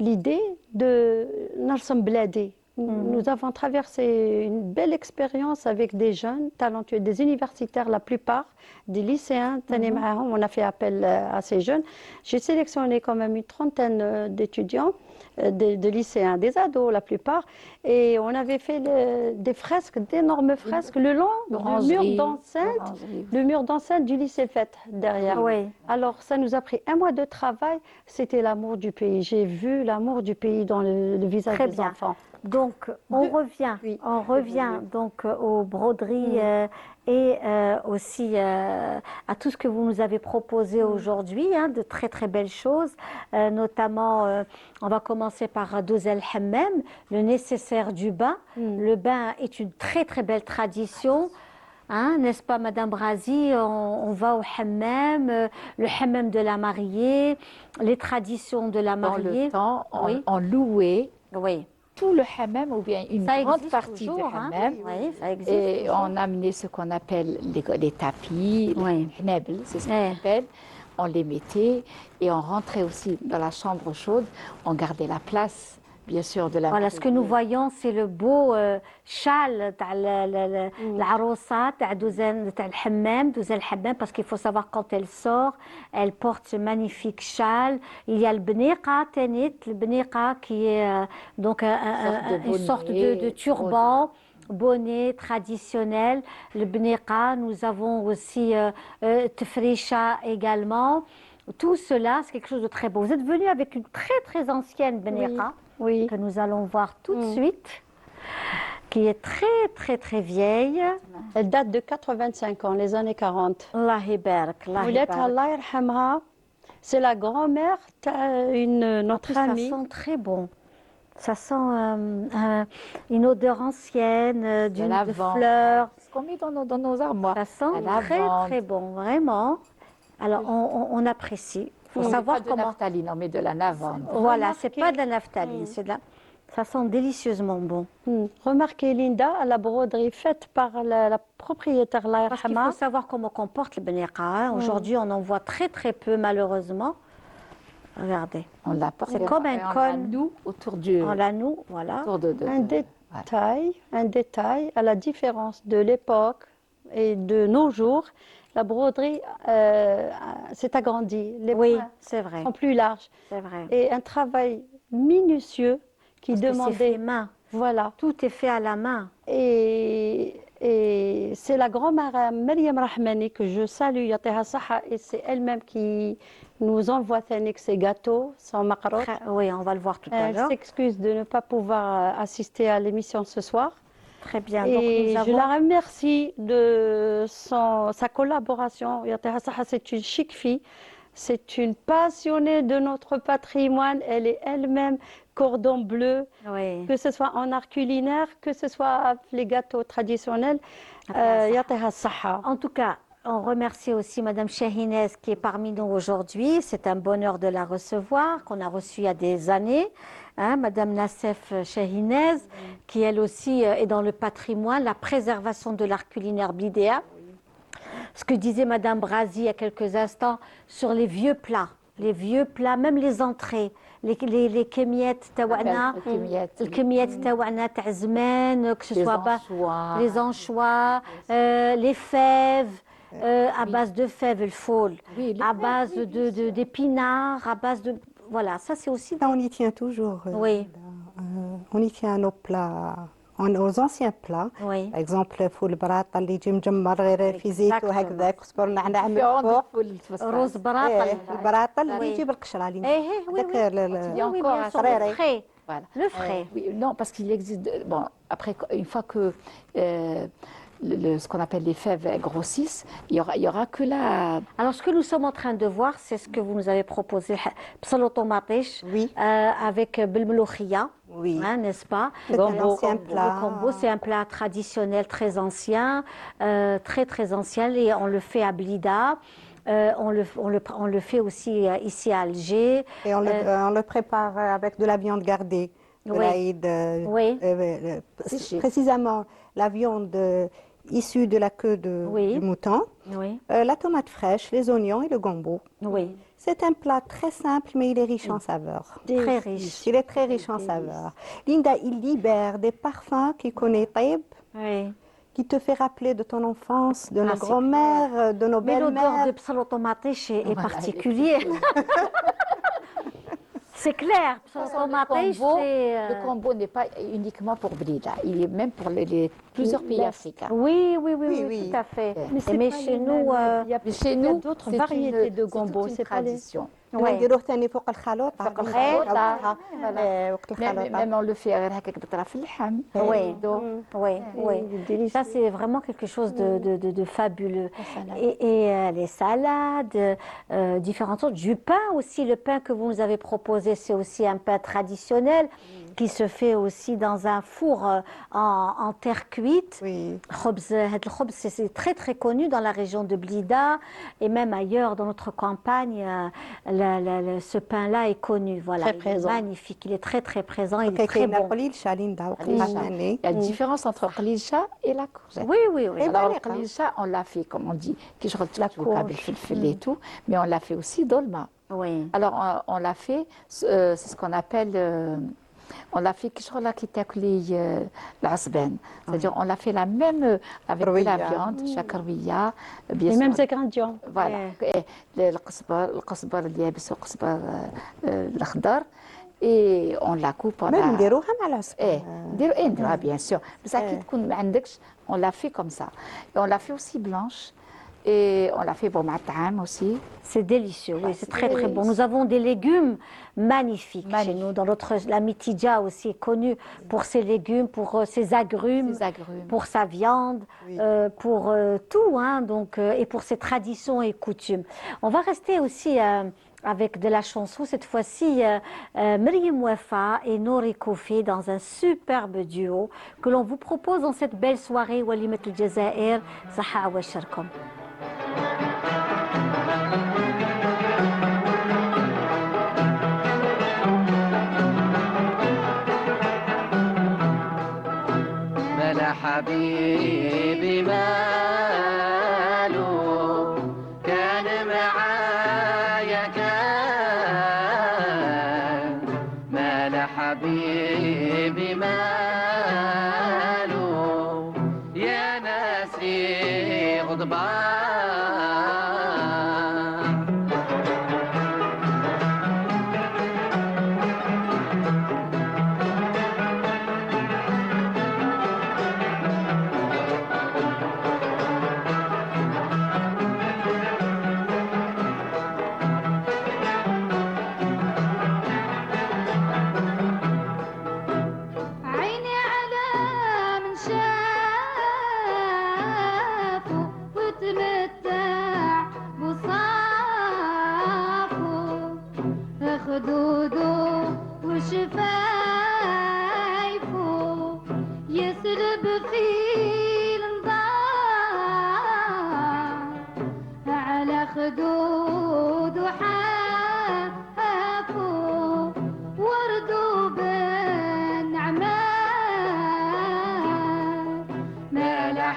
Speaker 4: L'idée de Narsam Bladi. Nous avons traversé une belle expérience avec des jeunes talentueux, des universitaires la plupart, des lycéens. On a fait appel à ces jeunes. J'ai sélectionné quand même une trentaine d'étudiants, de lycéens, des ados la plupart. Et on avait fait des fresques, d'énormes fresques, le long du mur d'enceinte du lycée Fête derrière.
Speaker 1: Oui.
Speaker 4: Alors ça nous a pris un mois de travail. C'était l'amour du pays. J'ai vu l'amour du pays dans le visage
Speaker 1: Très
Speaker 4: des
Speaker 1: bien.
Speaker 4: enfants.
Speaker 1: Donc,
Speaker 4: Oui,
Speaker 1: on revient donc aux broderies et aussi à tout ce que vous nous avez proposé aujourd'hui, hein, de très très belles choses, notamment, on va commencer par Dozel Hammam, le nécessaire du bain. Le bain est une très très belle tradition. Hein, n'est-ce pas, Madame Brazi? On va au hammam, le hammam de la mariée, les traditions de la
Speaker 3: Dans
Speaker 1: mariée.
Speaker 3: le temps,
Speaker 1: Oui.
Speaker 3: on louait
Speaker 1: Oui.
Speaker 3: tout le hammam ou bien une
Speaker 1: Ça
Speaker 3: grande
Speaker 1: existe
Speaker 3: partie
Speaker 1: toujours,
Speaker 3: du
Speaker 1: hein?
Speaker 3: hammam.
Speaker 1: Oui, ça existe
Speaker 3: Et
Speaker 1: toujours.
Speaker 3: on amenait ce qu'on appelle les tapis,
Speaker 1: Oui.
Speaker 3: les knebel, c'est ce qu'on
Speaker 1: Ouais.
Speaker 3: appelle. On les mettait et on rentrait aussi dans la chambre chaude. On gardait la place, bien sûr, de la
Speaker 1: Voilà, ce que nous voyons, c'est le beau châle تاع العروسة تاع دوزان تاع الحمام, دوزان الحمام, parce qu'il faut savoir quand elle sort, elle porte ce magnifique châle. Il y a le bniqa tanit, le bniqa qui est donc une sorte de turban, bonnet traditionnel. Le bniqa, nous avons aussi tefricha également. Tout cela, c'est quelque chose de très beau. Vous êtes venu avec une très très ancienne bniqa.
Speaker 4: Oui.
Speaker 1: Que nous allons voir tout de suite, qui est très très très vieille.
Speaker 4: Elle date de 85 ans, les années 40.
Speaker 1: Allah yabarak, Allah
Speaker 4: Moulette
Speaker 1: yabarak.
Speaker 4: Allah yarhamha, c'est la grand-mère d'une
Speaker 1: En
Speaker 4: notre
Speaker 1: plus, ça
Speaker 4: amie.
Speaker 1: sent très bon. Ça sent une odeur ancienne, de
Speaker 3: lavande.
Speaker 1: fleurs.
Speaker 3: Ce qu'on met dans nos armoires.
Speaker 1: Ça sent
Speaker 3: La
Speaker 1: très
Speaker 3: lavande.
Speaker 1: très bon, vraiment. Alors on apprécie. Il faut savoir
Speaker 3: Pas de
Speaker 1: comment.
Speaker 3: naphtaline, on met de la lavande.
Speaker 1: Voilà, c'est pas de la naphtaline, c'est de la. Ça sent délicieusement bon.
Speaker 4: Remarquez Linda, la broderie faite par la propriétaire Allah
Speaker 1: Parce qu'il faut
Speaker 4: yarhamha.
Speaker 1: savoir comment comporte le beniqa. Hein. Aujourd'hui, on en voit très très peu, malheureusement. Regardez,
Speaker 3: On la porte.
Speaker 1: C'est comme un
Speaker 3: et on la
Speaker 1: cône.
Speaker 3: noue autour du.
Speaker 1: on la noue, voilà.
Speaker 3: Autour de-
Speaker 4: Un détail, à la différence de l'époque et de nos jours, la broderie s'est agrandie. Les
Speaker 1: Oui,
Speaker 4: points
Speaker 1: c'est vrai,
Speaker 4: sont plus larges.
Speaker 1: c'est vrai.
Speaker 4: Et un travail minutieux qui
Speaker 1: Parce que c'est fait
Speaker 4: demandait.
Speaker 1: main.
Speaker 4: Voilà.
Speaker 1: Tout est fait à la main.
Speaker 4: Et c'est la grand-mère Mariam Rahmani que je salue, Yatiha Saha, et c'est elle-même qui nous envoie ces gâteaux sans macarotte.
Speaker 1: Oui, on va le voir tout à
Speaker 4: Elle
Speaker 1: l'heure.
Speaker 4: s'excuse de ne pas pouvoir assister à l'émission ce soir.
Speaker 1: Très bien.
Speaker 4: Et
Speaker 1: Donc, nous
Speaker 4: je
Speaker 1: avons...
Speaker 4: la remercie de sa collaboration. Yatiha Saha, c'est une chic fille. C'est une passionnée de notre patrimoine. Elle est elle-même cordon bleu,
Speaker 1: Oui.
Speaker 4: que ce soit en art culinaire, que ce soit les gâteaux traditionnels. Yatiha Saha.
Speaker 1: En tout cas, on remercie aussi Madame Shahinez qui est parmi nous aujourd'hui. C'est un bonheur de la recevoir, qu'on a reçue il y a des années. Hein, Madame Nassef Shahinez, qui elle aussi est dans le patrimoine, la préservation de l'art culinaire blidéa. Ce que disait Madame Brazi il y a quelques instants sur les vieux plats, même les entrées, les kémiettes tawana, le kémiettes tawana تاع زمان, que ce soit les anchois, les fèves, à base de fèves, le fôle, à base d'épinards, à base de... Voilà, ça c'est aussi...
Speaker 2: Ça, on y tient toujours.
Speaker 1: Oui.
Speaker 2: On y tient à nos plats, aux anciens plats.
Speaker 1: Oui.
Speaker 2: Par exemple, فول براطة اللي يجي مجمر غير في زيت وهكذاك وصبر نعناع من فوق.
Speaker 1: Rose براطة.
Speaker 2: البراطة اللي يجي بالقشرة اللي
Speaker 1: oui, oui, bien sûr, le frais.
Speaker 3: Voilà.
Speaker 1: Le frais.
Speaker 3: Oui, non, parce qu'il existe. Bon, après, une fois que ce qu'on appelle les fèves grossissent, il y aura que la.
Speaker 1: Alors, ce que nous sommes en train de voir, c'est ce que vous nous avez proposé, psalotomatish,
Speaker 2: Oui.
Speaker 1: avec belmeloukhia,
Speaker 2: Oui.
Speaker 1: hein, n'est-ce pas?
Speaker 2: C'est un ancien plat.
Speaker 1: Le combo, c'est un plat traditionnel très ancien, très très ancien, et on le fait à Blida. On le fait aussi ici à Alger.
Speaker 2: Et on le prépare avec de la viande gardée. De
Speaker 1: Oui.
Speaker 2: l'Aïd,
Speaker 1: Oui.
Speaker 2: précisément la viande issue de la queue
Speaker 1: Oui.
Speaker 2: du mouton,
Speaker 1: Oui,
Speaker 2: la tomate fraîche, les oignons et le gombo.
Speaker 1: oui,
Speaker 2: C'est un plat très simple, mais il est riche en saveurs.
Speaker 1: très riche.
Speaker 2: Il est très riche en saveurs. Linda, il libère des parfums qu'il connaît, Taïb,
Speaker 1: Oui.
Speaker 2: qui te fait rappeler de ton enfance, de nos
Speaker 1: c'est
Speaker 2: grands-mères, de nos
Speaker 1: Mais l'odeur
Speaker 2: belles-mères.
Speaker 1: de psalotomatish est
Speaker 3: Voilà,
Speaker 1: particulier. C'est clair, psalotomatish, c'est...
Speaker 3: Le combo n'est pas uniquement pour Blida, il est même pour plusieurs pays africains.
Speaker 1: Oui, oui, oui,
Speaker 2: Oui,
Speaker 1: oui,
Speaker 2: oui.
Speaker 1: tout à fait.
Speaker 4: c'est
Speaker 1: Mais
Speaker 4: pas
Speaker 1: chez
Speaker 4: les
Speaker 1: nous,
Speaker 4: mêmes. Il y a
Speaker 3: Mais chez nous,
Speaker 4: d'autres
Speaker 3: c'est
Speaker 4: variétés de
Speaker 3: toute
Speaker 4: gombo.
Speaker 3: une
Speaker 4: C'est pas les...
Speaker 3: tradition.
Speaker 2: نديروه ثاني فوق الخلوطة.
Speaker 3: فوق الخلوطة.
Speaker 2: وقت الخلوطة.
Speaker 3: Même on le fait هكاك بطرف اللحم.
Speaker 1: Oui, oui, oui.
Speaker 4: délicieux.
Speaker 1: Ça, c'est vraiment quelque chose de fabuleux. Et les salades, différentes sortes. Du pain aussi. Le pain que vous nous avez proposé, c'est aussi un pain traditionnel qui se fait aussi dans un four en terre cuite.
Speaker 2: Oui.
Speaker 1: هاد الخبز, c'est très très connu dans la région de Blida et même ailleurs dans notre campagne. Ce pain-là est connu. Voilà,
Speaker 4: Très
Speaker 1: il est
Speaker 4: présent.
Speaker 1: magnifique. Il est très très présent. Il est très
Speaker 2: كاين
Speaker 1: bon.
Speaker 2: قليلشة ليندا وقت
Speaker 3: قليلشة.
Speaker 2: ثاني.
Speaker 3: Il y a une différence entre القليلشة et la courgette.
Speaker 1: Oui, oui, oui.
Speaker 3: Alors, le قليلشة, on l'a fait, comme on dit, كي شغل تشوكا بالفلفل et tout, mais on l'a fait aussi dolma.
Speaker 1: Oui.
Speaker 3: Alors, on l'a fait, c'est ce qu'on appelle, on l'a fait كي شغل كي تاكلي العصبان. C'est-à-dire, on l'a fait la même avec de la viande, شكروية, bien
Speaker 4: Les
Speaker 3: sûr.
Speaker 4: mêmes ingrédients.
Speaker 3: Voilà. القزبر اليابس والقزبر الأخضر. Et on la coupe.
Speaker 2: ما نديروها مع العصبة.
Speaker 3: نديروها bien sûr. بس أكيد تكون ما عندكش. On l'a fait comme ça. Et on l'a fait aussi blanche. Et on l'a fait مع الطعام aussi.
Speaker 1: C'est délicieux, oui, c'est très très bon. Nous avons des légumes magnifiques chez nous. Dans la Mitidja aussi est connue pour ses légumes, pour ses agrumes, pour sa viande, pour tout, hein, donc, et pour ses traditions et coutumes. On va rester aussi avec de la chanson, cette fois-ci Myriam Wafa et Nouri Koufi dans un superbe duo que l'on vous propose dans cette belle soirée Walimat al-Jazair. Saha wa sharkom.
Speaker 5: حبيبي ماله كان معايا كان مال حبيبي ماله يا ناسي غضبان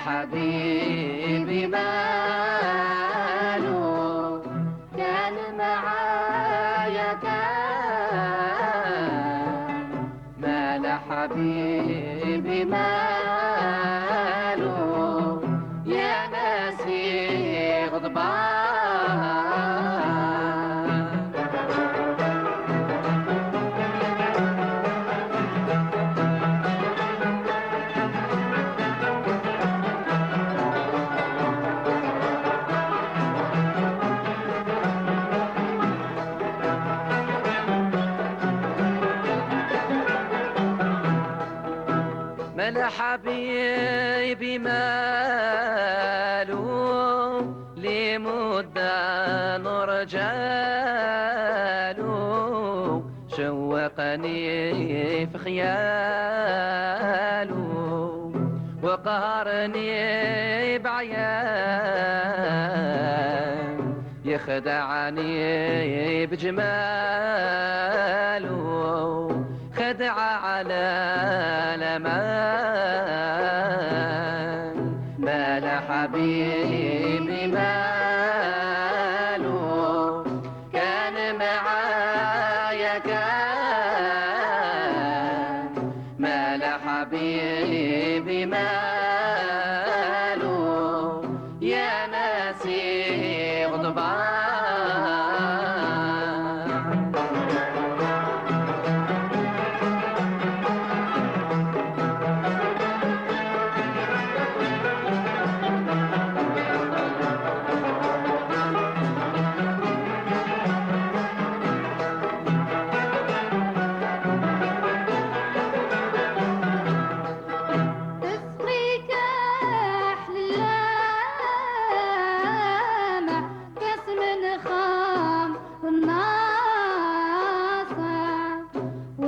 Speaker 5: حبيبي ماله كان معايا كان مال حبيبي ماله يا ناسي غضبان مال حبيبي ماله لمدة رجاله شوقني في خياله وقهرني بعيان يخدعني بجماله خدع على الأمان مال حبيبي ماله كان معايا كان مال حبيبي ماله يا ناسي غضبان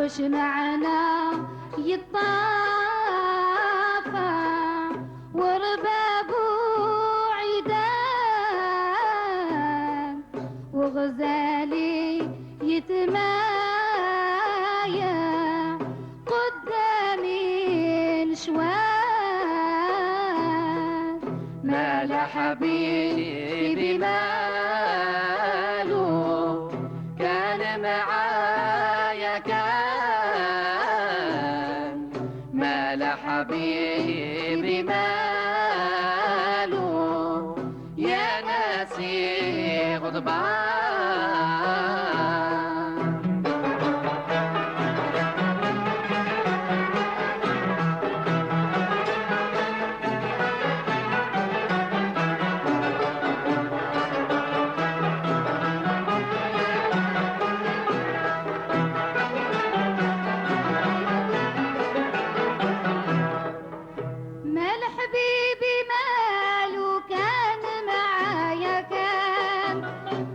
Speaker 6: وش معنا يطافى ورباب وعيدان وغزالي يتمايا قدامي الشوان
Speaker 5: ما لا حبيبي ماله كان معايا كان ما لا حبيبي ماله يا ناسي غضبان
Speaker 6: مال حبيبي ماله كان معايا كان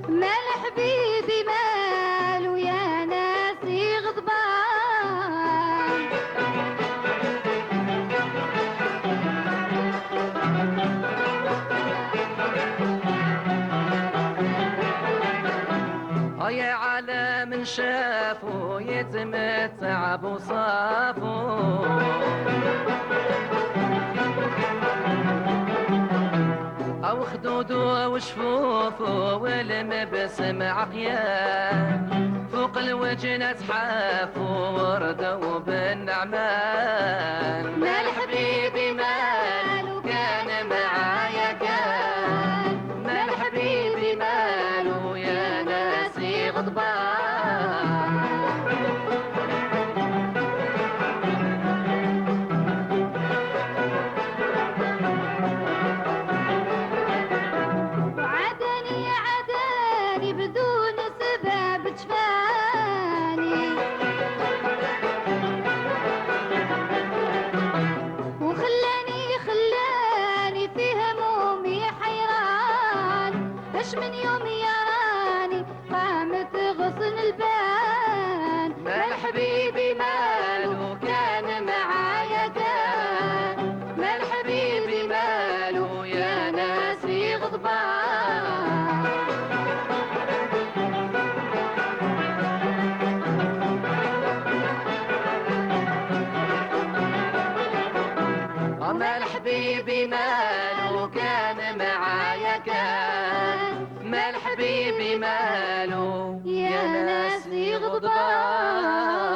Speaker 6: مال حبيبي ماله يا ناسي غضبان
Speaker 5: يا عالم شافوا يتمتع بوصافه أو خدوده وشفوفه والمبسم عقيان فوق الوجه نزحافه وردوا بالنعمان مال حبيبي ماله كان معايا كان مال حبيبي ماله يا ناسي غضبان
Speaker 6: عدني عداني بدون سبب جفاني وخلاني في همومي حيران اش من يوم يراني قامت غصن البان
Speaker 5: مال حبيبي ماله كان معايا كان مال حبيبي ماله يا ناسي غضبان مال حبيبي ماله كان معايا كان مال حبيبي ماله يا ناسي غضبان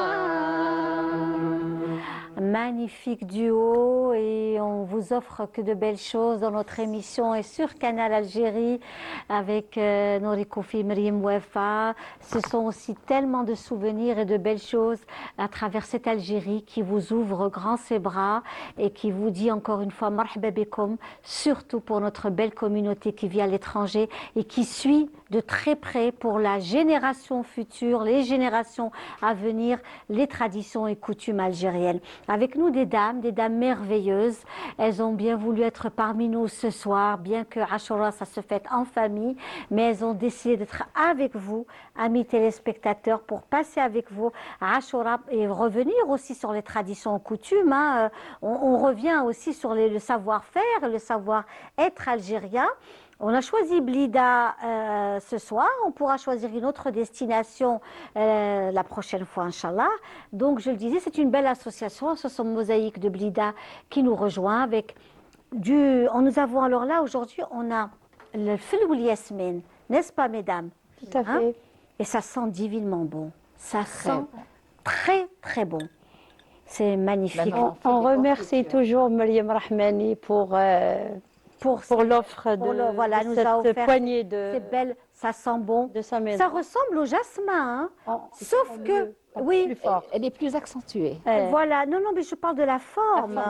Speaker 1: Magnifique duo et on vous offre que de belles choses dans notre émission et sur Canal Algérie avec Nouri Koufi, Mriem Ouefa. Ce sont aussi tellement de souvenirs et de belles choses à travers cette Algérie qui vous ouvre grand ses bras et qui vous dit encore une fois marhaba bikoum, surtout pour notre belle communauté qui vit à l'étranger et qui suit de très près pour la génération future, les générations à venir, les traditions et coutumes algériennes. Avec nous des dames merveilleuses. Elles ont bien voulu être parmi nous ce soir, bien que Ashura, ça se fête en famille, mais elles ont décidé d'être avec vous, amis téléspectateurs, pour passer avec vous à Ashura et revenir aussi sur les traditions et coutumes. Hein. On revient aussi sur le savoir-faire, le savoir-être algérien. On a choisi Blida ce soir, on pourra choisir une autre destination la prochaine fois, Inch'Allah. Donc, je le disais, c'est une belle association, Association Mosaïque de Blida, qui nous rejoint avec nous avons alors là, aujourd'hui, on a le Filboul Yasmine, n'est-ce pas, mesdames?
Speaker 4: Tout à fait.
Speaker 1: Et ça sent divinement bon. Ça sent très, très bon. C'est magnifique.
Speaker 4: On remercie toujours Mriem Rahmani pour l'offre de
Speaker 1: voilà, nous a
Speaker 4: cette
Speaker 1: offert
Speaker 4: poignée de...
Speaker 1: C'est belle, ça sent bon.
Speaker 4: De sa maison.
Speaker 1: Ça ressemble au jasmin, hein. Sauf que, oui,
Speaker 4: plus fort.
Speaker 3: Elle est plus accentuée.
Speaker 1: voilà. Non, mais je parle de la forme.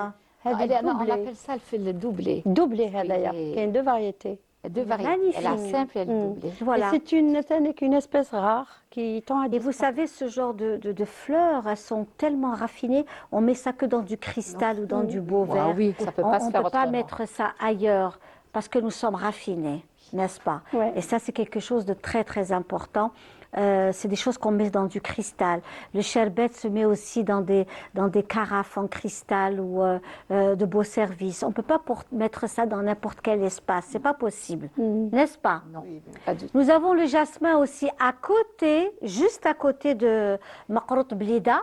Speaker 3: On appelle ça le doublé.
Speaker 4: Doublé d'ailleurs. Il y a deux variétés.
Speaker 3: Deux variétés.
Speaker 1: Magnifique.
Speaker 3: Elle a simple et elle est doublée.
Speaker 1: Voilà.
Speaker 4: Et c'est une espèce rare qui tend à
Speaker 1: Et vous savez, ce genre de fleurs, elles sont tellement raffinées, on met ça que dans du cristal ou dans du beau verre.
Speaker 3: Oui, ça peut pas se faire
Speaker 1: On ne peut pas
Speaker 3: autrement.
Speaker 1: mettre ça ailleurs parce que nous sommes raffinés, n'est-ce pas?
Speaker 4: Ouais.
Speaker 1: Et ça, c'est quelque chose de très, très important. c'est des choses qu'on met dans du cristal. Le sherbet se met aussi dans des carafes en cristal ou de beaux services. On ne peut pas mettre ça dans n'importe quel espace. C'est pas possible, n'est-ce pas?
Speaker 3: Non, pas du tout.
Speaker 1: Nous avons le jasmin aussi à côté, juste à côté de Maqrout Blida.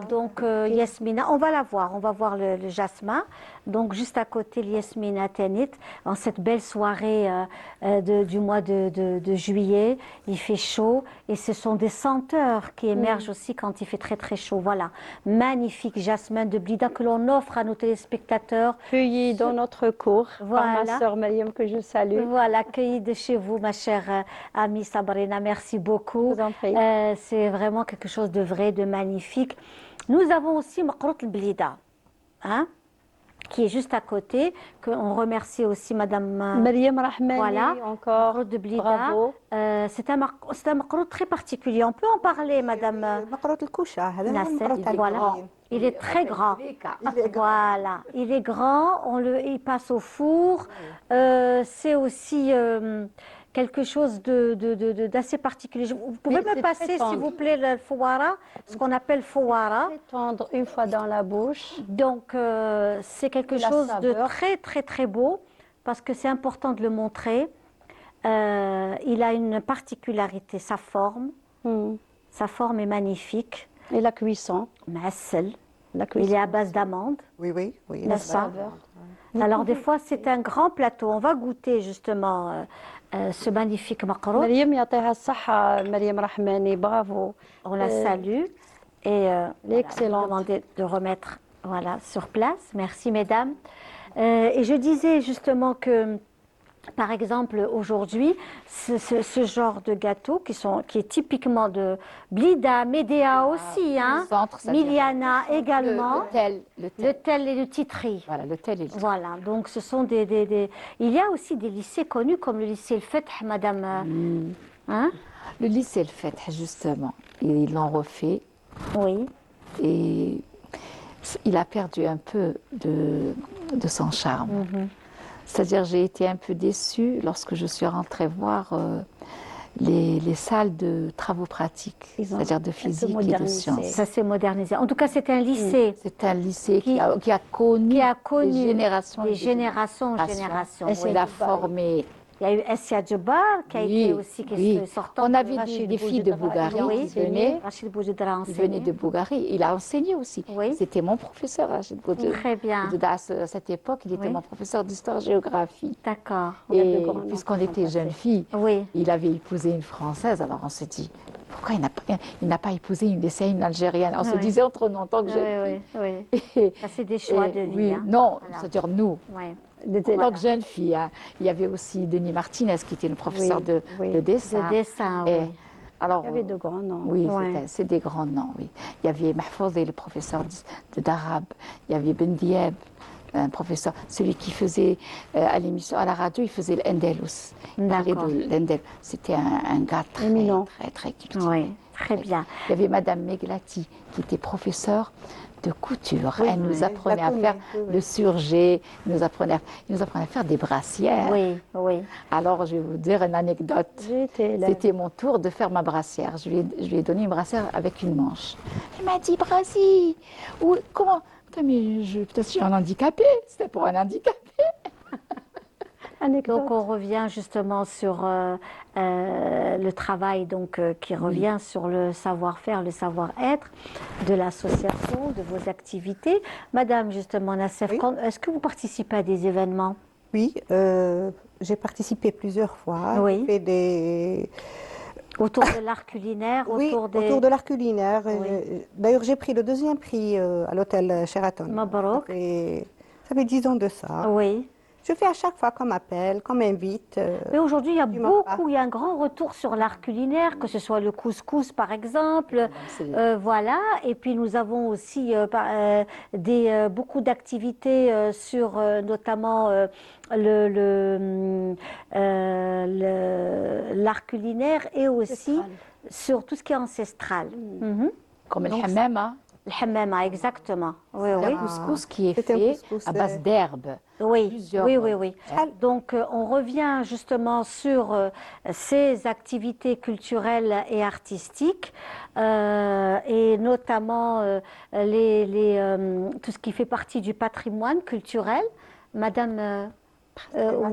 Speaker 1: Donc Yasmina, on va la voir, on va voir le jasmin. Donc juste à côté l'Yasmina Tanit, en cette belle soirée du mois de juillet, il fait chaud et ce sont des senteurs qui émergent aussi quand il fait très très chaud. Voilà, magnifique jasmin de Blida que l'on offre à nos téléspectateurs.
Speaker 4: Cueilli dans notre cours par
Speaker 1: Voilà.
Speaker 4: ma sœur Mariam que je salue.
Speaker 1: Voilà, accueilli de chez vous, ma chère amie Sabrina, merci beaucoup.
Speaker 4: Je vous en prie.
Speaker 1: C'est vraiment quelque chose de vrai, de magnifique. Nous avons aussi Maqrout Blida, hein, qui est juste à côté, qu'on remercie aussi Madame
Speaker 4: Mariam Rahmani,
Speaker 1: voilà,
Speaker 4: encore,
Speaker 1: Maqrout de Blida.
Speaker 4: bravo.
Speaker 1: C'est un Maqrout très particulier. On peut en parler, Madame
Speaker 2: مقروط الكوشة هذا هو
Speaker 1: Nasser.
Speaker 2: المقروط
Speaker 1: Voilà.
Speaker 2: العادي.
Speaker 1: Il est très grand. Voilà, il est grand, il passe au four. C'est aussi quelque chose d'assez particulier. Vous pouvez
Speaker 4: Mais
Speaker 1: me
Speaker 4: c'est
Speaker 1: passer,
Speaker 4: très
Speaker 1: s'il
Speaker 4: tendre.
Speaker 1: vous plaît, le fouara, ce qu'on appelle fouara.
Speaker 4: Très tendre une fois dans la bouche.
Speaker 1: Donc, c'est quelque
Speaker 4: La
Speaker 1: chose de
Speaker 4: saveur.
Speaker 1: très, très, très beau, parce que c'est important de le montrer. Il a une particularité, sa forme. Sa forme est magnifique.
Speaker 4: Et la cuisson.
Speaker 1: Massel.
Speaker 4: La
Speaker 1: Il
Speaker 4: cuisson.
Speaker 1: est à base d'amandes.
Speaker 2: Oui, oui, oui.
Speaker 4: La
Speaker 1: N'est-ce pas?
Speaker 4: saveur.
Speaker 1: Alors des fois c'est un grand plateau. On va goûter justement ce magnifique maqrout.
Speaker 4: مريم يعطيها الصحة مريم رحماني برافو.
Speaker 1: On la salue et
Speaker 4: L'excellente.
Speaker 1: voilà, demander de remettre voilà sur place. Merci mesdames. Et je disais justement que par exemple aujourd'hui ce genre de gâteau qui est typiquement de Blida, Médéa aussi, hein,
Speaker 3: Centre, ça vient.
Speaker 1: Miliana également.
Speaker 3: Le tel.
Speaker 1: Et le titri.
Speaker 3: Voilà, le tel et le tel.
Speaker 1: Voilà, donc ce sont Il y a aussi des lycées connus comme le lycée El Feth, Madame. Hein?
Speaker 3: Le lycée El Feth, justement, ils l'ont refait
Speaker 1: Oui,
Speaker 3: et il a perdu un peu de son charme. C'est-à-dire, j'ai été un peu déçue lorsque je suis rentrée voir les salles de travaux pratiques,
Speaker 4: Ils ont
Speaker 3: c'est-à-dire de
Speaker 4: un peu
Speaker 3: physique et de
Speaker 4: modernisé.
Speaker 3: sciences.
Speaker 1: ça s'est modernisé. En tout cas, c'est un lycée
Speaker 3: C'est un lycée
Speaker 1: Qui
Speaker 3: qui a connu
Speaker 1: qui a connu
Speaker 3: des générations et
Speaker 1: des
Speaker 3: des
Speaker 1: générations en générations.
Speaker 3: Et
Speaker 1: oui.
Speaker 3: il a formé.
Speaker 1: Il y a eu Essia Djebbar qui a été aussi sortante.
Speaker 3: On avait
Speaker 4: Rachid
Speaker 3: des filles de
Speaker 4: Boujedra,
Speaker 3: Bougari
Speaker 1: oui,
Speaker 3: qui venaient.
Speaker 1: Rachid Boujedra a
Speaker 3: Il venait
Speaker 1: enseigné.
Speaker 3: de Bougari. Il a enseigné aussi.
Speaker 1: Oui.
Speaker 3: C'était mon professeur, Rachid Boujedra.
Speaker 1: Très bien,
Speaker 3: À cette époque, il était
Speaker 1: Oui.
Speaker 3: mon professeur d'histoire-géographie.
Speaker 1: d'accord.
Speaker 3: Et
Speaker 4: de grands
Speaker 3: puisqu'on
Speaker 4: noms
Speaker 3: était
Speaker 4: qui sont
Speaker 3: jeunes filles,
Speaker 1: Oui,
Speaker 3: il avait épousé une Française. Alors on se dit, pourquoi il n'a pas épousé une lycéenne algérienne? On se
Speaker 1: Oui.
Speaker 3: disait entre nous en tant que
Speaker 1: oui,
Speaker 3: jeunes
Speaker 1: oui,
Speaker 3: filles.
Speaker 1: oui. Ça, c'est des choix de vie.
Speaker 3: Oui,
Speaker 1: hein.
Speaker 3: non,
Speaker 1: Voilà.
Speaker 3: c'est-à-dire nous.
Speaker 1: Ouais.
Speaker 3: En tant que jeune fille, hein. Il y avait aussi Denis Martinez qui était le professeur
Speaker 4: Oui,
Speaker 3: de,
Speaker 4: oui.
Speaker 3: de dessin.
Speaker 1: De dessin,
Speaker 3: Et
Speaker 1: oui.
Speaker 3: alors,
Speaker 4: Il y avait de grands noms.
Speaker 3: oui,
Speaker 1: Ouais.
Speaker 3: c'est des grands noms, oui. Il y avait Mahfouzi, le professeur d'arabe. Il y avait Ben Diab, un professeur, celui qui faisait à l'émission, à la radio, il faisait l'Endelus. Il parlait
Speaker 1: D'accord.
Speaker 3: de l'Endelus. C'était un gars très,
Speaker 4: Éminent.
Speaker 3: très, très cultivé.
Speaker 1: Oui, très bien.
Speaker 3: Il y avait Madame Meglati, qui était professeure de couture.
Speaker 1: Oui,
Speaker 3: Elle nous
Speaker 2: oui.
Speaker 3: apprenait
Speaker 2: La
Speaker 3: à faire
Speaker 2: oui, oui.
Speaker 3: le surjet, il nous apprenait à faire des brassières.
Speaker 1: Oui, oui.
Speaker 3: Alors, je vais vous dire une anecdote.
Speaker 4: J'étais là.
Speaker 3: C'était mon tour de faire ma brassière. Je lui ai donné une brassière avec une manche. Elle m'a dit, Brasi, comment? Putain, mais peut-être je suis un handicapé. C'était pour un handicapé.
Speaker 4: Anecdote.
Speaker 1: Donc on revient justement sur le travail qui revient sur le savoir-faire, le savoir-être de l'association, de vos activités. Madame justement Nassef,
Speaker 2: Oui.
Speaker 1: est-ce que vous participez à des événements?
Speaker 2: Oui, j'ai participé plusieurs fois.
Speaker 1: Oui.
Speaker 2: J'ai fait des...
Speaker 1: Autour de l'art culinaire,
Speaker 2: Oui,
Speaker 1: autour
Speaker 2: de l'art culinaire.
Speaker 1: Oui.
Speaker 2: D'ailleurs, j'ai pris le 2e prix à l'hôtel Sheraton.
Speaker 1: Mabrouk.
Speaker 2: Ça fait 10 ans de ça.
Speaker 1: Oui.
Speaker 2: Je fais à chaque fois comme appel, comme invite.
Speaker 1: Mais aujourd'hui, il y a
Speaker 2: Tu m'en parles.
Speaker 1: il y a un grand retour sur l'art culinaire, que ce soit le couscous par exemple, voilà. Et puis nous avons aussi beaucoup d'activités sur notamment l'art culinaire et aussi
Speaker 4: Ancestral.
Speaker 1: sur tout ce qui est ancestral. Mhm.
Speaker 3: Comme le
Speaker 1: Donc,
Speaker 3: hammam, hein.
Speaker 1: Le hammama, exactement. Oui,
Speaker 3: C'est
Speaker 1: oui.
Speaker 3: un couscous qui est
Speaker 2: C'est un
Speaker 3: fait
Speaker 2: couscous,
Speaker 3: à base d'herbes.
Speaker 1: Oui,
Speaker 3: Plusieurs,
Speaker 1: oui, oui, oui. Donc, on revient justement sur ces activités culturelles et artistiques, et notamment tout ce qui fait partie du patrimoine culturel. Madame,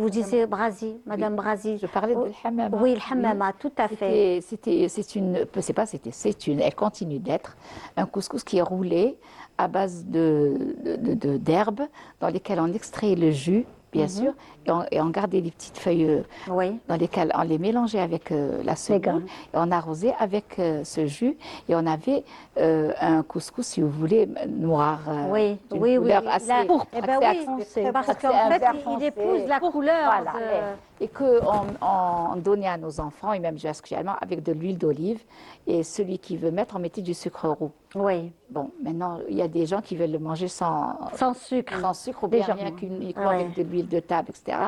Speaker 1: vous disiez Brazi, Madame Brazi.
Speaker 3: Je parlais
Speaker 1: Oh,
Speaker 3: de hammama.
Speaker 1: oui, le hammama, tout à fait.
Speaker 3: C'est pas c'était, c'est une, elle continue d'être un couscous qui est roulé à base d'herbes dans lesquelles on extrait le jus, bien sûr, et on gardait les petites feuilles
Speaker 1: Oui.
Speaker 3: dans lesquelles on les mélangeait avec la semoule, et on arrosait avec ce jus, et on avait un couscous, si vous voulez, noir,
Speaker 1: Oui,
Speaker 3: d'une
Speaker 1: oui, oui.
Speaker 3: couleur
Speaker 1: Oui.
Speaker 3: assez
Speaker 1: Pourpre, eh ben
Speaker 3: assez
Speaker 1: oui,
Speaker 3: foncée,
Speaker 1: parce
Speaker 3: assez
Speaker 1: qu'en
Speaker 3: un
Speaker 1: fait,
Speaker 3: vert
Speaker 1: il
Speaker 3: foncé.
Speaker 1: épouse la couleur.
Speaker 3: Voilà, et qu'on donnait à nos enfants, et même actuellement, avec de l'huile d'olive. Et celui qui veut mettre, on mettait du sucre roux.
Speaker 1: Oui,
Speaker 3: Bon, maintenant, il y a des gens qui veulent le manger
Speaker 1: sans sucre.
Speaker 3: sans sucre ou bien
Speaker 4: Déjà.
Speaker 3: rien qu'uniquement
Speaker 1: Ouais.
Speaker 3: avec de l'huile de table, etc.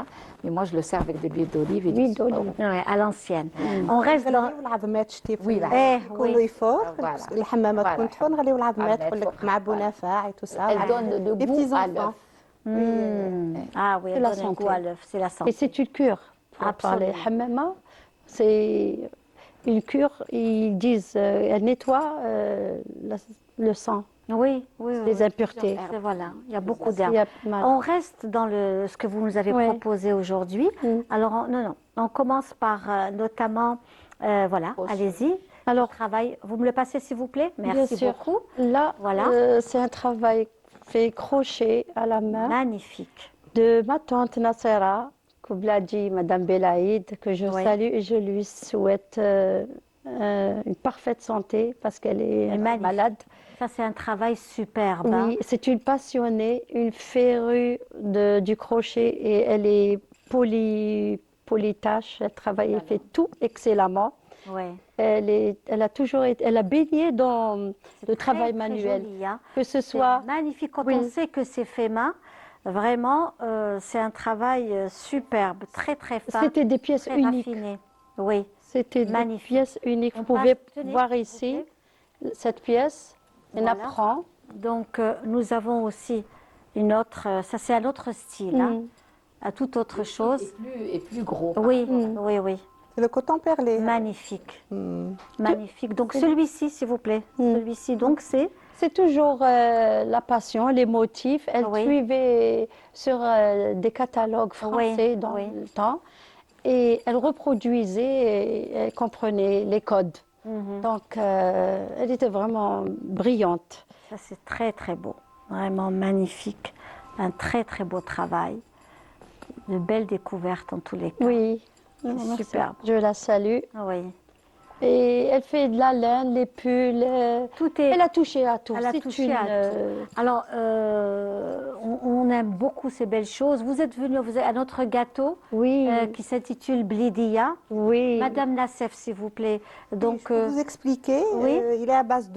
Speaker 3: Mais moi, je le sers avec de l'huile d'olive et du
Speaker 4: L'huile
Speaker 3: sucre
Speaker 4: d'olive.
Speaker 3: roux.
Speaker 1: Ouais, à l'ancienne. On reste dans.
Speaker 2: نغليو العظمات شتي
Speaker 3: Oui, là.
Speaker 2: يكونوا يفور
Speaker 3: Voilà.
Speaker 2: الحمامه
Speaker 3: Voilà.
Speaker 2: تكون تحون نغليو العظمات
Speaker 3: عظمات
Speaker 2: يقول لك
Speaker 3: فوق.
Speaker 2: مع
Speaker 3: Voilà.
Speaker 2: بونافع et tout ça
Speaker 3: Elle donne le
Speaker 2: les
Speaker 3: goût
Speaker 2: petits
Speaker 3: à
Speaker 2: enfants.
Speaker 3: l'œuf.
Speaker 1: Ah oui,
Speaker 4: C'est
Speaker 1: elle
Speaker 4: la
Speaker 1: donne un
Speaker 4: santé.
Speaker 1: goût à l'œuf, c'est la
Speaker 4: Et
Speaker 1: santé.
Speaker 4: c'est une cure. Pour parler
Speaker 1: Absolument.
Speaker 4: hammama, c'est une cure. Ils disent, elle nettoie le sang,
Speaker 1: Oui, oui, oui.
Speaker 4: les impuretés.
Speaker 1: Voilà, il y a beaucoup
Speaker 4: Il
Speaker 1: d'herbes.
Speaker 4: y a pas mal.
Speaker 1: On reste dans ce que vous nous avez
Speaker 4: Ouais.
Speaker 1: proposé aujourd'hui. Alors, non, on commence par notamment, voilà,
Speaker 3: Crochet.
Speaker 1: allez-y.
Speaker 4: Alors,
Speaker 1: Travail, vous me le passez s'il vous plaît.
Speaker 4: bien
Speaker 1: Merci
Speaker 4: sûr.
Speaker 1: beaucoup.
Speaker 4: Là,
Speaker 1: Voilà.
Speaker 4: c'est un travail fait crochet à la main
Speaker 1: Magnifique.
Speaker 4: de ma tante Nassera, Koubladi, Madame Belaïd, que je
Speaker 1: Oui.
Speaker 4: salue et je lui souhaite une parfaite santé parce qu'elle est
Speaker 1: magnifique.
Speaker 4: malade.
Speaker 1: Ça, c'est un travail superbe. hein.
Speaker 4: Oui, c'est une passionnée, une férue du crochet et elle est polytâche. Elle travaille, elle fait tout excellemment.
Speaker 1: Ouais.
Speaker 4: Elle a toujours été, elle a baigné dans
Speaker 1: C'est
Speaker 4: le
Speaker 1: très,
Speaker 4: travail
Speaker 1: très
Speaker 4: manuel,
Speaker 1: joli, hein.
Speaker 4: que ce
Speaker 1: C'est
Speaker 4: soit
Speaker 1: magnifique quand
Speaker 4: Oui.
Speaker 1: on sait que c'est fait main. Vraiment, c'est un travail superbe, très très fin,
Speaker 4: c'était des pièces
Speaker 1: très
Speaker 4: uniques.
Speaker 1: raffiné. Oui,
Speaker 4: C'était des
Speaker 1: Magnifique.
Speaker 4: pièces uniques.
Speaker 1: On
Speaker 4: Vous pouvez
Speaker 1: passe- tenez,
Speaker 4: voir
Speaker 1: s'il vous
Speaker 4: ici cette pièce, un
Speaker 1: Voilà.
Speaker 4: apprend.
Speaker 1: donc nous avons aussi une autre, ça c'est un autre style, hein, à toute autre chose.
Speaker 3: Et plus gros.
Speaker 1: Oui, oui, oui,
Speaker 2: C'est le coton perlé.
Speaker 1: magnifique,
Speaker 2: Hmm.
Speaker 1: magnifique. Donc celui-ci, s'il vous plaît, celui-ci, donc c'est,
Speaker 4: C'est toujours la passion, les motifs. Elle
Speaker 1: Oui.
Speaker 4: suivait sur des catalogues français dans
Speaker 1: oui.
Speaker 4: le temps et elle reproduisait et elle comprenait les codes. Donc, elle était vraiment brillante.
Speaker 1: ça c'est très très beau, vraiment magnifique, un très très beau travail, de belles découvertes en tous les cas.
Speaker 4: Oui, merci.
Speaker 1: superbe.
Speaker 4: Je la salue.
Speaker 1: Oui.
Speaker 4: Et elle fait de la laine, les pulls.
Speaker 1: Tout est.
Speaker 4: Elle a touché à tout.
Speaker 1: Elle a
Speaker 4: C'est
Speaker 1: touché
Speaker 4: une,
Speaker 1: à tout. Alors, on aime beaucoup ces belles choses. Vous êtes venu à notre gâteau
Speaker 4: Oui,
Speaker 1: qui s'intitule Blidia.
Speaker 4: oui.
Speaker 1: Madame Nassef, s'il vous plaît. Donc,
Speaker 2: Je peux vous expliquer,
Speaker 1: oui.
Speaker 2: il est à base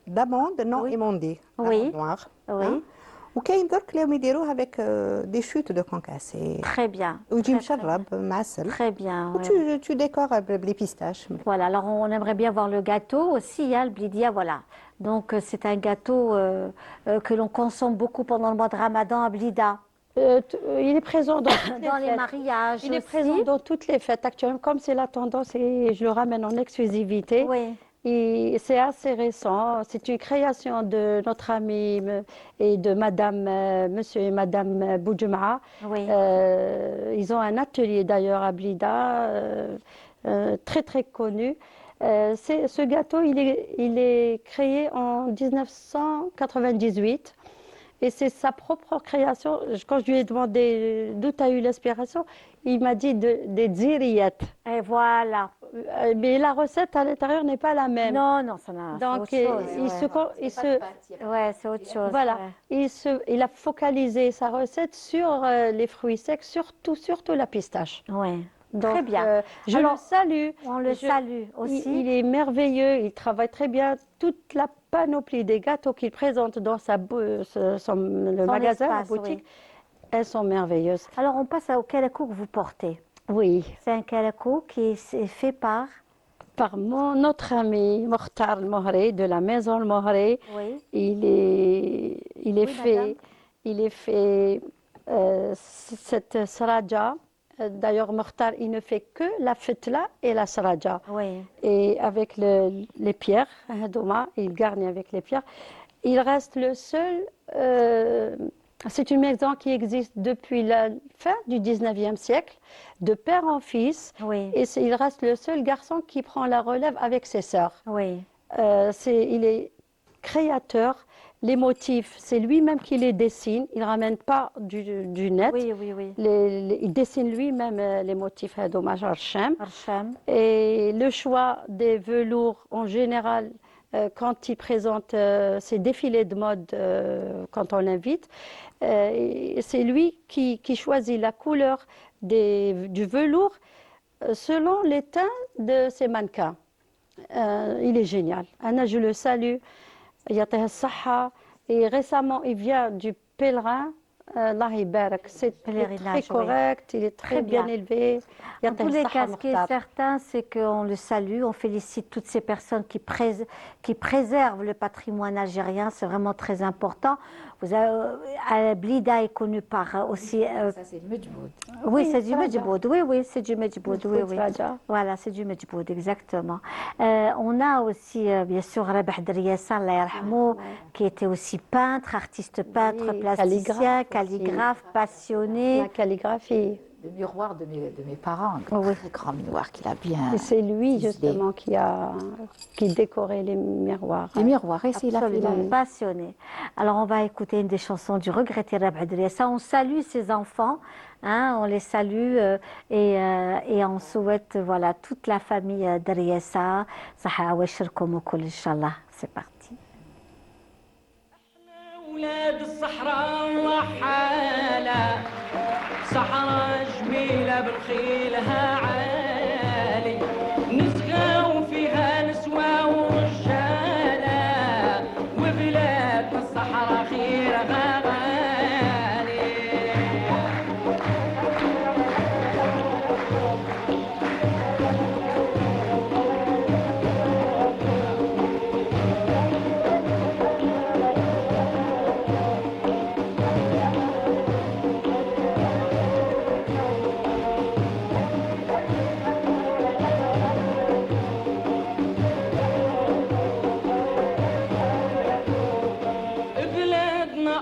Speaker 2: d'amandes non
Speaker 1: Oui.
Speaker 2: émondées,
Speaker 1: Oui.
Speaker 2: amandes noires.
Speaker 1: oui,
Speaker 2: وكاين درك اللي يديروه avec des chutes de concassé
Speaker 1: très bien.
Speaker 2: ويجي
Speaker 1: Très, très
Speaker 2: مشرب معسل
Speaker 1: Très bien. ouais.
Speaker 2: tu décores les pistaches.
Speaker 1: Voilà, alors on aimerait bien voir le gâteau aussi, hein, le Blidia, voilà. Donc, c'est un gâteau que l'on consomme beaucoup pendant le mois de Ramadan à Blida.
Speaker 4: Il est présent dans toutes les
Speaker 1: Dans les
Speaker 4: fêtes.
Speaker 1: mariages
Speaker 4: Il est
Speaker 1: aussi.
Speaker 4: présent dans toutes les fêtes actuellement. Comme c'est la tendance et je le ramène en exclusivité.
Speaker 1: Oui.
Speaker 4: Et c'est assez récent. C'est une création de notre ami et de Madame, Monsieur et Madame Boudjouma.
Speaker 1: Oui.
Speaker 4: Ils ont un atelier d'ailleurs à Blida, très très connu. Ce gâteau, il est créé en 1998. Et c'est sa propre création. Quand je lui ai demandé d'où tu as eu l'inspiration, il m'a dit des dziriyat.
Speaker 1: Et voilà.
Speaker 4: Mais la recette à l'intérieur n'est pas la même.
Speaker 1: Non, non, ça n'a.
Speaker 4: Donc,
Speaker 1: c'est autre chose, ouais, c'est autre chose.
Speaker 4: voilà,
Speaker 1: ouais.
Speaker 4: il a focalisé sa recette sur les fruits secs, surtout la pistache.
Speaker 1: Ouais.
Speaker 4: Donc,
Speaker 1: Très bien.
Speaker 4: je
Speaker 1: Alors,
Speaker 4: le salue.
Speaker 1: On le salue aussi.
Speaker 4: Il est merveilleux, il travaille très bien. Toute la panoplie des gâteaux qu'il présente dans le
Speaker 1: Son
Speaker 4: magasin, la
Speaker 1: espace,
Speaker 4: boutique,
Speaker 1: oui.
Speaker 4: elles sont merveilleuses.
Speaker 1: Alors, on passe au calakou que vous portez.
Speaker 4: Oui,
Speaker 1: C'est un calakou qui est fait par
Speaker 4: par notre ami Mokhtar Mohri de la maison Mohri.
Speaker 1: Oui.
Speaker 4: Il est
Speaker 1: Oui,
Speaker 4: fait,
Speaker 1: madame.
Speaker 4: il est fait cette sraja. D'ailleurs, Mokhtar, il ne fait que la fitla et la sraja.
Speaker 1: Oui.
Speaker 4: Et avec les pierres, Hadouma, il garnit avec les pierres. Il reste le seul. C'est une maison qui existe depuis la fin du 19e siècle, de père en fils.
Speaker 1: Oui.
Speaker 4: Et il reste le seul garçon qui prend la relève avec ses sœurs.
Speaker 1: Oui.
Speaker 4: Il est créateur. Les motifs, c'est lui-même qui les dessine. Il ne ramène pas du net.
Speaker 1: Oui, oui, oui.
Speaker 4: Il dessine lui-même les motifs d'hommage à Archem.
Speaker 1: Archam.
Speaker 4: Et le choix des velours, en général, quand il présente ses défilés de mode, quand on l'invite, c'est lui qui choisit la couleur du velours selon les teints de ses mannequins. Il est génial. Anna, je le salue. Yateh Saha. Et récemment, il vient du pèlerin. Allah Ibarak. C'est très correct, il est très bien élevé.
Speaker 1: En tous les cas, ce qui est certain, c'est qu'on le salue, on félicite toutes ces personnes qui préservent le patrimoine algérien, c'est vraiment très important. Blida est connu par aussi...
Speaker 3: Ça, c'est le Medjboud.
Speaker 1: Oui, c'est du Medjboud, oui, c'est du Medjboud, oui. Voilà, c'est du Medjboud, exactement. On a aussi, bien sûr, Rabah Driessa, Allah yarhamou, qui était aussi peintre, artiste peintre, plasticien, calligraphe, passionné.
Speaker 4: La calligraphie.
Speaker 3: Le miroir de mes parents, un très grand miroir qu'il a bien.
Speaker 4: Et c'est lui justement qui décorait les miroirs.
Speaker 3: Les miroirs, et il a fait
Speaker 1: Absolument passionné. Alors on va écouter une des chansons du regretté Rabah Driessa. On salue ses enfants, hein, on les salue et on souhaite voilà toute la famille Driessa. Saha wa shirkum kul inshallah. C'est parti.
Speaker 5: ولاد الصحراء وحالة صحراء جميلة بالخيلها عالي نسخة وفيها نسوة ورجالة وبلاد الصحراء خيرها غالي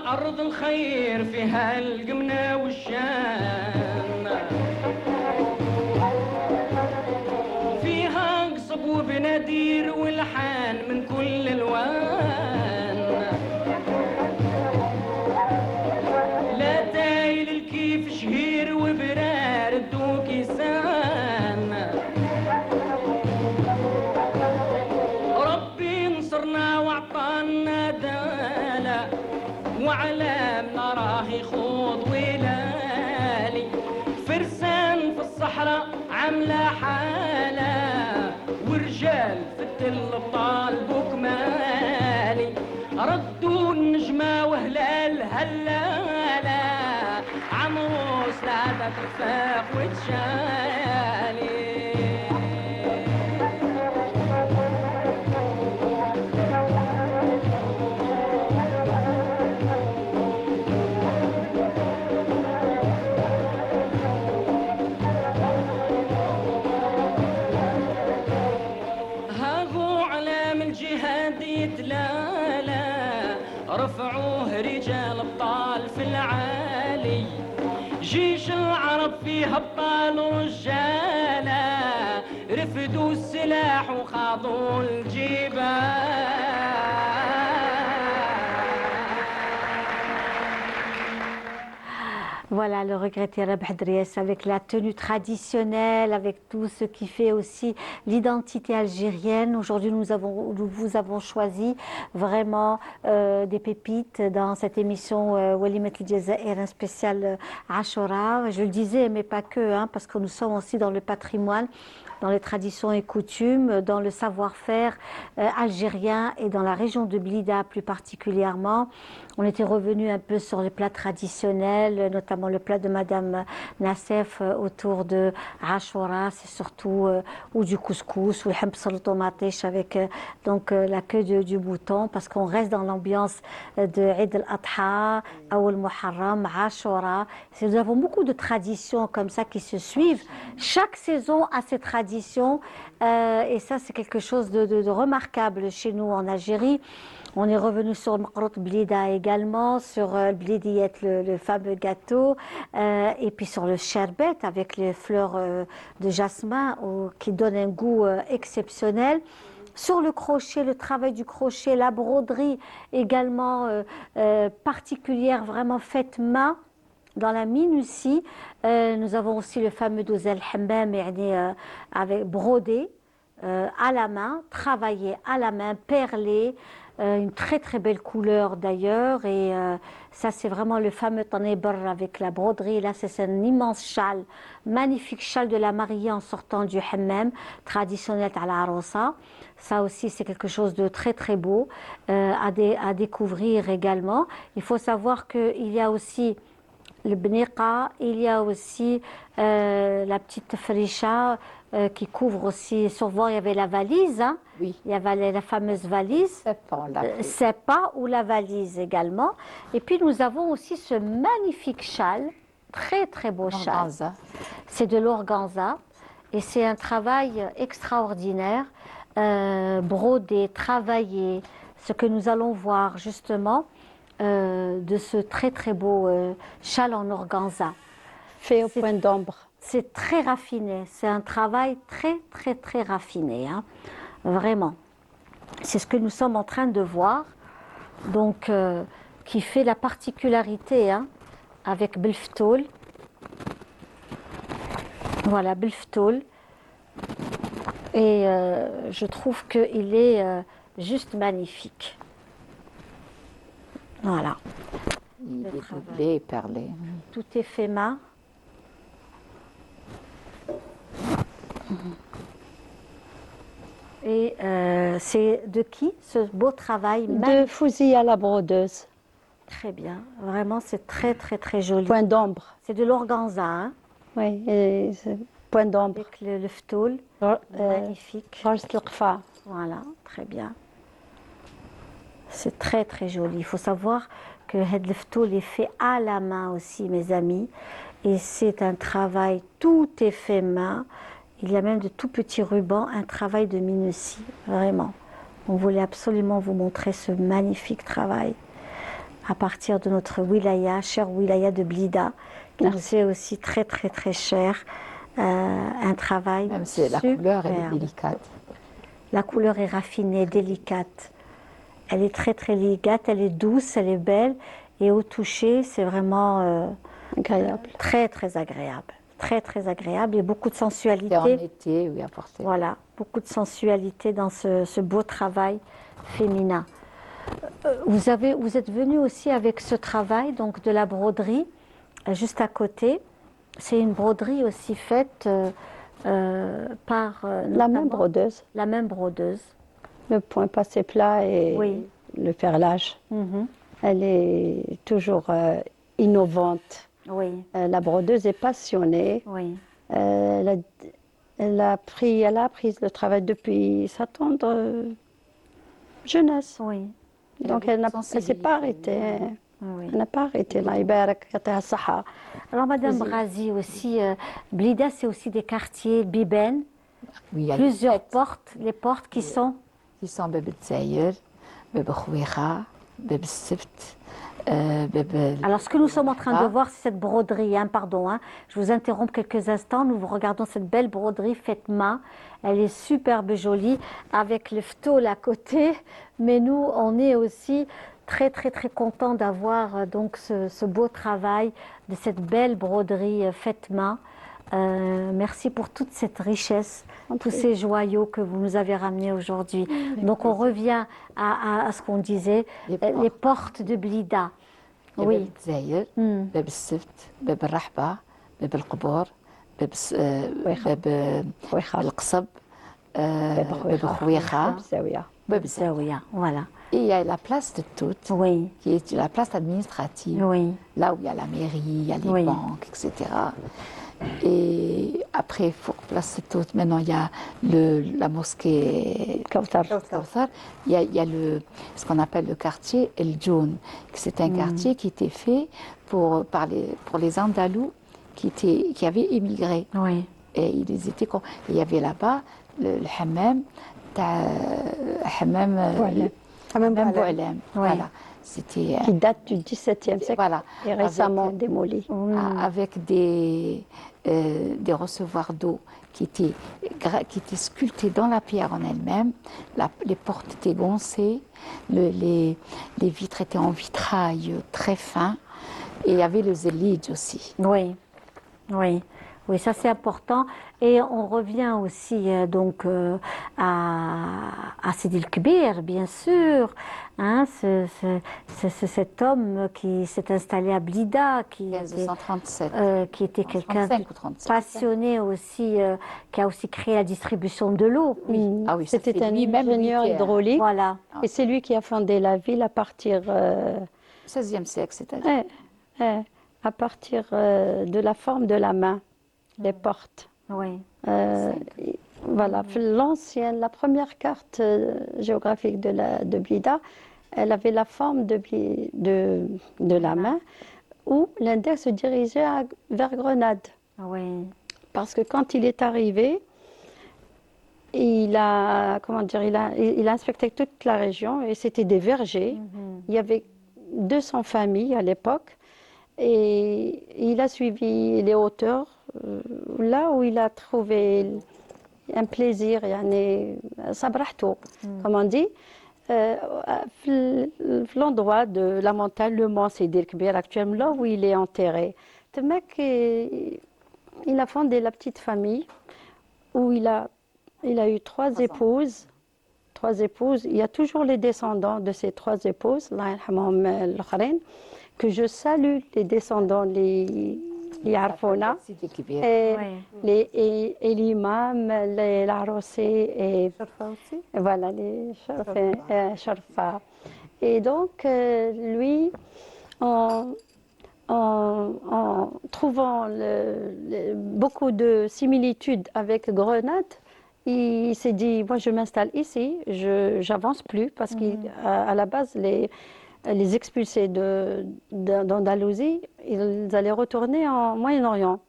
Speaker 5: أرض الخير فيها القمنة والشام فيها قصب وبنادير والحان من كل الوان لا تايل الكيف شهير وبرار الدوكيسان ربي نصرنا وعطانا دالا وعلامنا راه يخوض ولالي فرسان في الصحراء عاملة حالة ورجال في التل بطال بوكمالي ردوا النجمة وهلال هلالة عمروس لا تخفاق وتشالي رفعوه رجال ابطال في العالي جيش العرب فيه ابطال ورجاله رفدوا السلاح وخاضوا الجبال
Speaker 1: Voilà le regretté Rabah Driessa avec la tenue traditionnelle, avec tout ce qui fait aussi l'identité algérienne. Aujourd'hui, nous vous avons choisi vraiment des pépites dans cette émission Walimat el-Jazair, un spécial Ashura. Je le disais, mais pas que, hein, parce que nous sommes aussi dans le patrimoine, dans les traditions et coutumes, dans le savoir-faire algérien et dans la région de Blida plus particulièrement. On était revenu un peu sur les plats traditionnels, notamment le plat de Madame Nassef autour de Ashura, c'est surtout ou du couscous, ou le hambs al tomatish avec donc la queue du mouton, parce qu'on reste dans l'ambiance de Eid al-Adha, ou al-Muharram, Ashura. Nous avons beaucoup de traditions comme ça qui se suivent. Chaque saison a ses traditions et ça c'est quelque chose de remarquable chez nous en Algérie. On est revenu sur le Maqrout Blida également, sur le Blidiyet, le fameux gâteau, et puis sur le sherbet avec les fleurs de jasmin qui donnent un goût exceptionnel. Sur le crochet, le travail du crochet, la broderie également particulière, vraiment faite main, dans la minutie. Nous avons aussi le fameux dozel hammam, avec brodé à la main, travaillé à la main, perlé. Une très très belle couleur d'ailleurs et ça c'est vraiment le fameux tanébar avec la broderie. Là c'est un immense châle, magnifique châle de la mariée en sortant du hammam, traditionnel à la arosa. Ça aussi c'est quelque chose de très très beau à découvrir également. Il faut savoir qu'il y a aussi le bniqa, il y a aussi la petite frisha qui couvre aussi, souvent il y avait la valise, hein.
Speaker 3: Oui.
Speaker 1: Il y avait la fameuse valise, sepa ou la valise également. Et puis nous avons aussi ce magnifique châle, très très beau châle. C'est de l'organza et c'est un travail extraordinaire, brodé, travaillé, ce que nous allons voir justement de ce très très beau châle en organza.
Speaker 4: Fait au point d'ombre.
Speaker 1: C'est très raffiné, c'est un travail très très très raffiné, hein. Vraiment. C'est ce que nous sommes en train de voir, donc qui fait la particularité, hein, avec Belftoul. Voilà, Belftoul. Et je trouve qu'il est juste magnifique. Voilà.
Speaker 3: Il est doublé et perlé.
Speaker 1: Tout est fait main. Et c'est de qui ce beau travail?
Speaker 4: De Fouzi à la brodeuse.
Speaker 1: Très bien, vraiment c'est très très très joli.
Speaker 4: Point d'ombre.
Speaker 1: C'est de l'organza, hein,
Speaker 4: Oui, et point d'ombre.
Speaker 1: avec le ftoul, magnifique. Voilà, très bien. C'est très très joli. Il faut savoir que le ftoul est fait à la main aussi, mes amis. Et c'est un travail, tout est fait main. Il y a même de tout petits rubans, un travail de minutie, vraiment. On voulait absolument vous montrer ce magnifique travail à partir de notre wilaya, cher wilaya de Blida, qui nous est aussi très très très cher. Un travail
Speaker 3: Même si la couleur elle est délicate.
Speaker 1: La couleur est raffinée, délicate. Elle est très très délicate, elle est douce, elle est belle. Et au toucher, c'est vraiment
Speaker 4: agréable.
Speaker 1: Très très agréable. Très très agréable et beaucoup de sensualité.
Speaker 3: Et en été, oui, à porter.
Speaker 1: Voilà, beaucoup de sensualité dans ce beau travail féminin. Vous êtes venu aussi avec ce travail donc de la broderie juste à côté. C'est une broderie aussi faite par
Speaker 4: la même brodeuse.
Speaker 1: La même brodeuse.
Speaker 4: Le point passé plat et
Speaker 1: oui.
Speaker 4: Le perlage. Elle est toujours innovante.
Speaker 1: Oui.
Speaker 4: La brodeuse est passionnée.
Speaker 1: Oui.
Speaker 4: Elle a appris le travail depuis sa tendre jeunesse.
Speaker 1: Oui.
Speaker 4: Donc elle ne s'est pas arrêtée.
Speaker 1: Oui.
Speaker 4: Elle n'a pas arrêté.
Speaker 1: Alors Madame Brazi aussi, Blida c'est aussi des quartiers Biben.
Speaker 3: Oui, il y a
Speaker 1: plusieurs portes, les portes qui sont
Speaker 3: Bab el-Zaïr, Bab el-Khouékha, Bab el-Sibt.
Speaker 1: Alors, ce que nous sommes en train de voir, c'est cette broderie. Hein, pardon, hein, je vous interromps quelques instants. Nous regardons cette belle broderie faite main. Elle est superbe jolie avec le ftoul à côté. Mais nous, on est aussi très, très, très contents d'avoir donc ce beau travail de cette belle broderie faite main. Merci pour toute cette richesse, tous ces joyaux que vous nous avez ramenés aujourd'hui. Donc on revient à ce qu'on disait, les portes de Blida.
Speaker 3: Oui. Bab el-Zaïr, Bab el-Sibt, Bab el-Rahba, Bab el-Qbour, Bab el-Qsab, Bab el-Khouékha. Bab
Speaker 1: Zawiya, voilà.
Speaker 3: Et il y a la place de Tout,
Speaker 1: Oui,
Speaker 3: qui est la place administrative,
Speaker 1: oui,
Speaker 3: là où il y a la mairie, il y a les
Speaker 1: Oui.
Speaker 3: banques, etc. Et après, pour place de Tout, maintenant il y a la mosquée
Speaker 4: Kautar.
Speaker 3: Kawthar. Il y a ce qu'on appelle le quartier El Djoun. C'est un quartier qui était fait pour les Andalous qui avaient émigré.
Speaker 1: oui.
Speaker 3: Et il y avait là-bas le hammam, hammam
Speaker 2: Hammam Boualem.
Speaker 3: Boualem. Voilà. C'était
Speaker 4: Qui date du XVIIe siècle
Speaker 3: voilà,
Speaker 4: et récemment
Speaker 3: avec-
Speaker 4: démoli.
Speaker 3: avec des reservoirs d'eau qui étaient sculptés dans la pierre en elle-même. Les portes étaient goncées, les vitres étaient en vitrail très fin, et il y avait le zélidj aussi.
Speaker 1: Oui, oui, oui, ça c'est important. Et on revient aussi à Sidi El Kbir, bien sûr, hein, cet homme qui s'est installé à Blida, qui
Speaker 3: 1537.
Speaker 1: était quelqu'un
Speaker 3: 35
Speaker 1: de
Speaker 3: ou 37.
Speaker 1: passionné aussi, qui a aussi créé la distribution de l'eau.
Speaker 3: Ah oui, ça,
Speaker 4: C'était
Speaker 3: c'est
Speaker 4: un
Speaker 3: lui-même,
Speaker 4: ingénieur
Speaker 3: lui, qui a-
Speaker 4: hydraulique
Speaker 1: Voilà,
Speaker 4: et c'est lui qui a fondé la ville à partir,
Speaker 3: 16e siècle, c'est-à-dire.
Speaker 4: à partir de la forme de la main, des portes.
Speaker 1: oui,
Speaker 4: Voilà, la première carte géographique de Blida, elle avait la forme de la main où l'index se dirigeait vers Grenade.
Speaker 1: oui,
Speaker 4: Parce que quand il est arrivé, il a inspecté toute la région et c'était des vergers. Il y avait 200 familles à l'époque et il a suivi les hauteurs là où il a trouvé un plaisir, يعني صبرحته, comme on dit, l'endroit de la montagne, le mont Sidi El Kbir, actuellement, là où il est enterré. Ce mec, il a fondé la petite famille où il a eu trois épouses. Il y a toujours les descendants de ces trois épouses, Allah yarhamhum al-Akharin, que je salue, les descendants, les Arfona,
Speaker 3: Sidi Kibir.
Speaker 1: oui.
Speaker 4: et l'imam, les Larossi, et
Speaker 2: Sharfa aussi.
Speaker 4: voilà, les Sharfa. Et donc, lui, en trouvant beaucoup de similitudes avec Grenade, il s'est dit, moi je m'installe ici, j'avance plus, parce qu'à la base, les expulsés d'Andalousie, ils allaient retourner en Moyen-Orient.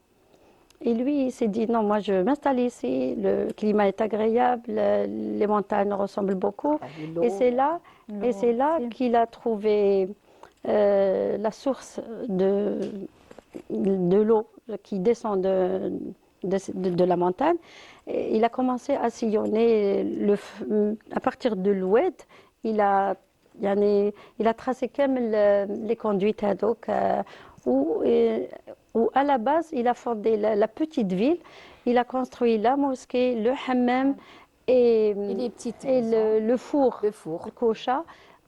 Speaker 4: Et lui, il s'est dit, non, moi je m'installe ici, le climat est agréable, les montagnes ressemblent beaucoup. Et c'est là qu'il a trouvé la source de l'eau qui descend de la montagne. Et il a commencé à sillonner à partir de l'Oued. Il a tracé comme les conduites donc, où à la base il a fondé la petite ville. Il a construit la mosquée, le hammam et le four, le kocha,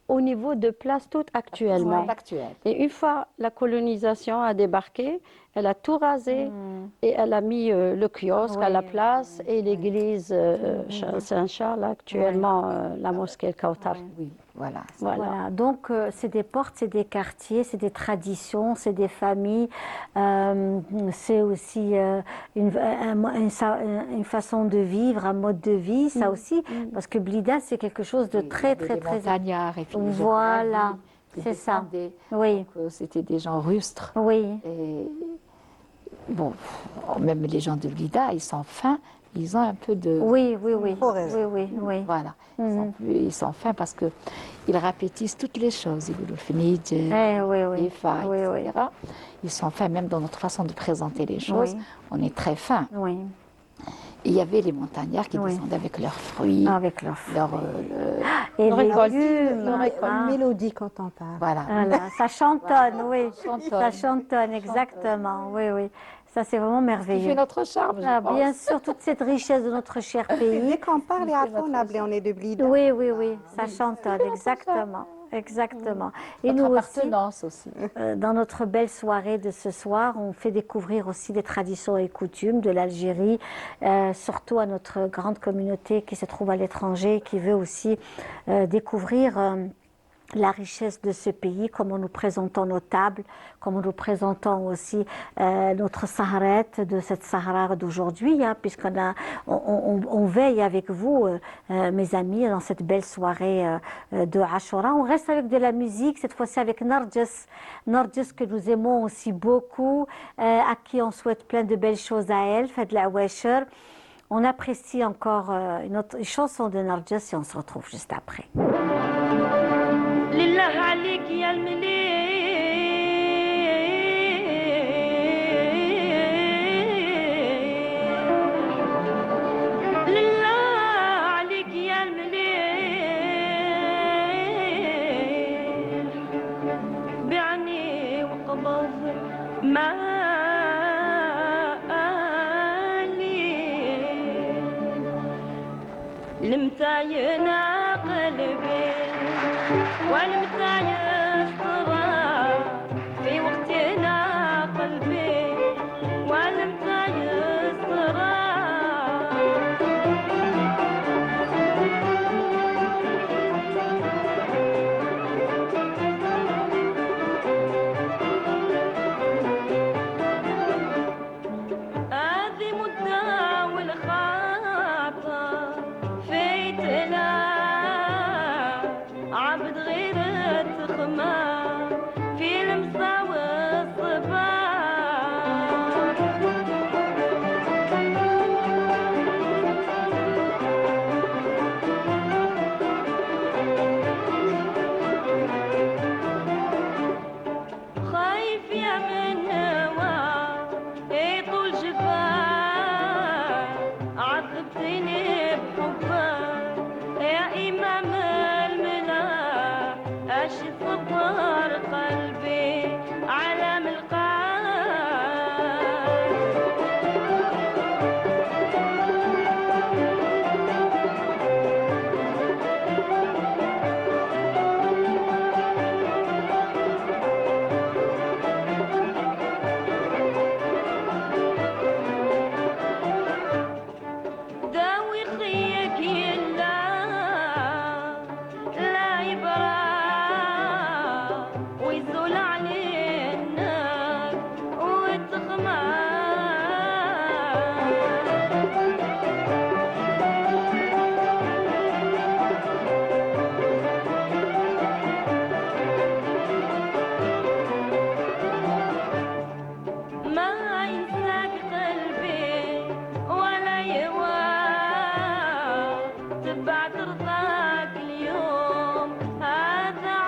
Speaker 4: au niveau de Place Toute actuellement. Et une fois la colonisation a débarqué, elle a tout rasé et elle a mis le kiosque à la place et l'église Saint-Charles, actuellement la mosquée El Kautar.
Speaker 3: Oui, voilà.
Speaker 1: Voilà, donc c'est des portes, c'est des quartiers, c'est des traditions, c'est des familles, c'est aussi une façon de vivre, un mode de vie, ça aussi, parce que Blida c'est quelque chose de très
Speaker 3: montagnards et puis les gens
Speaker 1: voilà,
Speaker 3: qui
Speaker 1: c'est ça.
Speaker 3: descendaient.
Speaker 1: Oui,
Speaker 3: Donc, c'était des gens rustres.
Speaker 1: oui,
Speaker 3: Et bon, même les gens de Blida, ils sont fins, ils ont un peu de...
Speaker 1: oui,
Speaker 3: Voilà, ils sont fins parce qu'ils répétissent toutes les choses. Ils le finissent, les failles, etc. Ils sont fins même dans notre façon de présenter les choses. On est très fins.
Speaker 1: oui.
Speaker 3: Et il y a les montagnards qui descendaient avec leurs fruits,
Speaker 1: Avec leurs
Speaker 4: Le
Speaker 1: et
Speaker 4: récolte.
Speaker 1: légumes,
Speaker 2: Une mélodie quand on parle.
Speaker 3: Voilà.
Speaker 1: Voilà, ça chantonne, oui.
Speaker 3: Chantonne.
Speaker 1: Ça chantonne, exactement. Oui, oui. Ça, c'est vraiment
Speaker 3: Qui fait
Speaker 1: merveilleux.
Speaker 3: notre charme, je
Speaker 1: Ah,
Speaker 3: pense.
Speaker 1: bien sûr, toute cette richesse de notre cher
Speaker 2: Dès
Speaker 1: pays.
Speaker 2: qu'on parle, on a on est de Blida.
Speaker 1: Oui, oui, oui, ça chantonne, exactement. Exactement. Et
Speaker 3: Notre
Speaker 1: nous aussi,
Speaker 3: appartenance aussi.
Speaker 1: dans notre belle soirée de ce soir, on fait découvrir aussi des traditions et coutumes de l'Algérie, surtout à notre grande communauté qui se trouve à l'étranger, qui veut aussi découvrir la richesse de ce pays, comment nous présentons nos tables, comment nous présentons aussi notre saharette de cette Sahara d'aujourd'hui, hein, puisqu'on on veille avec vous, mes amis, dans cette belle soirée de Ashura. On reste avec de la musique, cette fois-ci avec Narges, Narges que nous aimons aussi beaucoup, à qui on souhaite plein de belles choses à elle, Fad Awasher. On apprécie encore une autre chanson de Narges et on se retrouve juste après.
Speaker 5: لله عليك يا المليل لله عليك يا المليل بعني وقبض مالي المتاينا قلبي والمتى يصرى في وقتنا قلبي والمتى يصرى هذه مدة والخاطر فيتنا عبد غير التخمام في المساوي الصباح خايف يا من هوا يطول جفاك عذبتني بحبك يا إمام المنى أشي صبر قلبي على ملقاك داوي خيك يلا لا يبرى ويزول عليه النار والتخمار ما ينساك قلبي ولا يواه تبع ترضاك اليوم هذا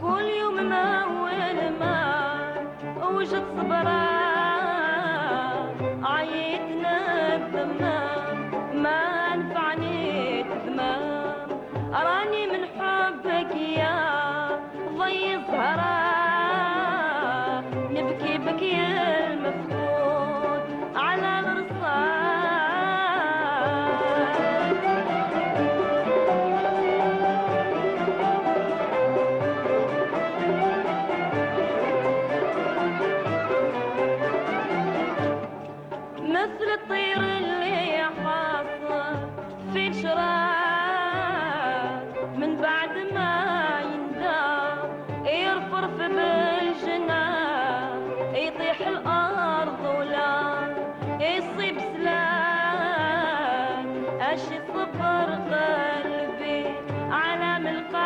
Speaker 5: كل يوم ما أول ما وجد صبرا عيتنا بذمام ما نفعني تذمام راني من حبك يا ضي الزهرة نبكي بكي المفقود على الرصاص مثل الطير اللي حاصل في شراك من بعد ما يندام يرفرف بالجنان يطيح الأرض ولا يصيب سلام أشي صبر قلبي على ملقاك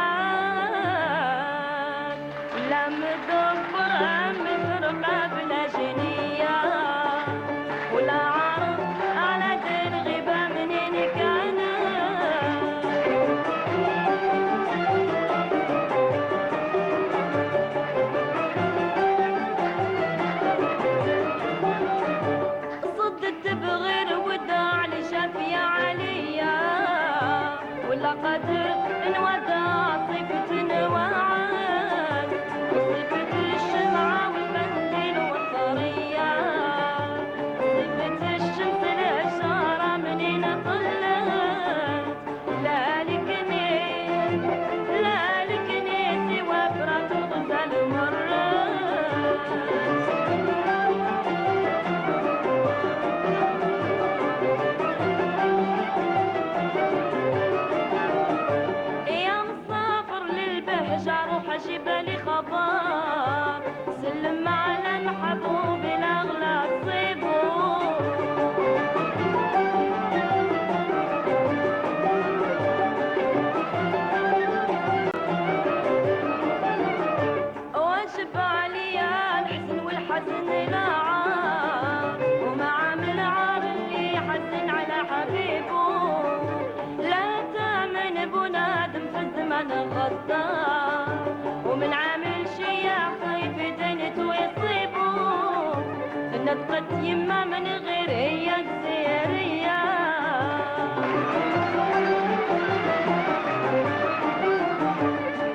Speaker 5: لا مدبر مفرقة بلا جنية ولا عارف على دين غيبة منين كان صدت بغير وداع لشاف يا عليا ولا قدر انودع صفة وعاد كان غدار ومن عامل شيع خايف دنيته ويصيبه نطقت يما من غير هي جزيرية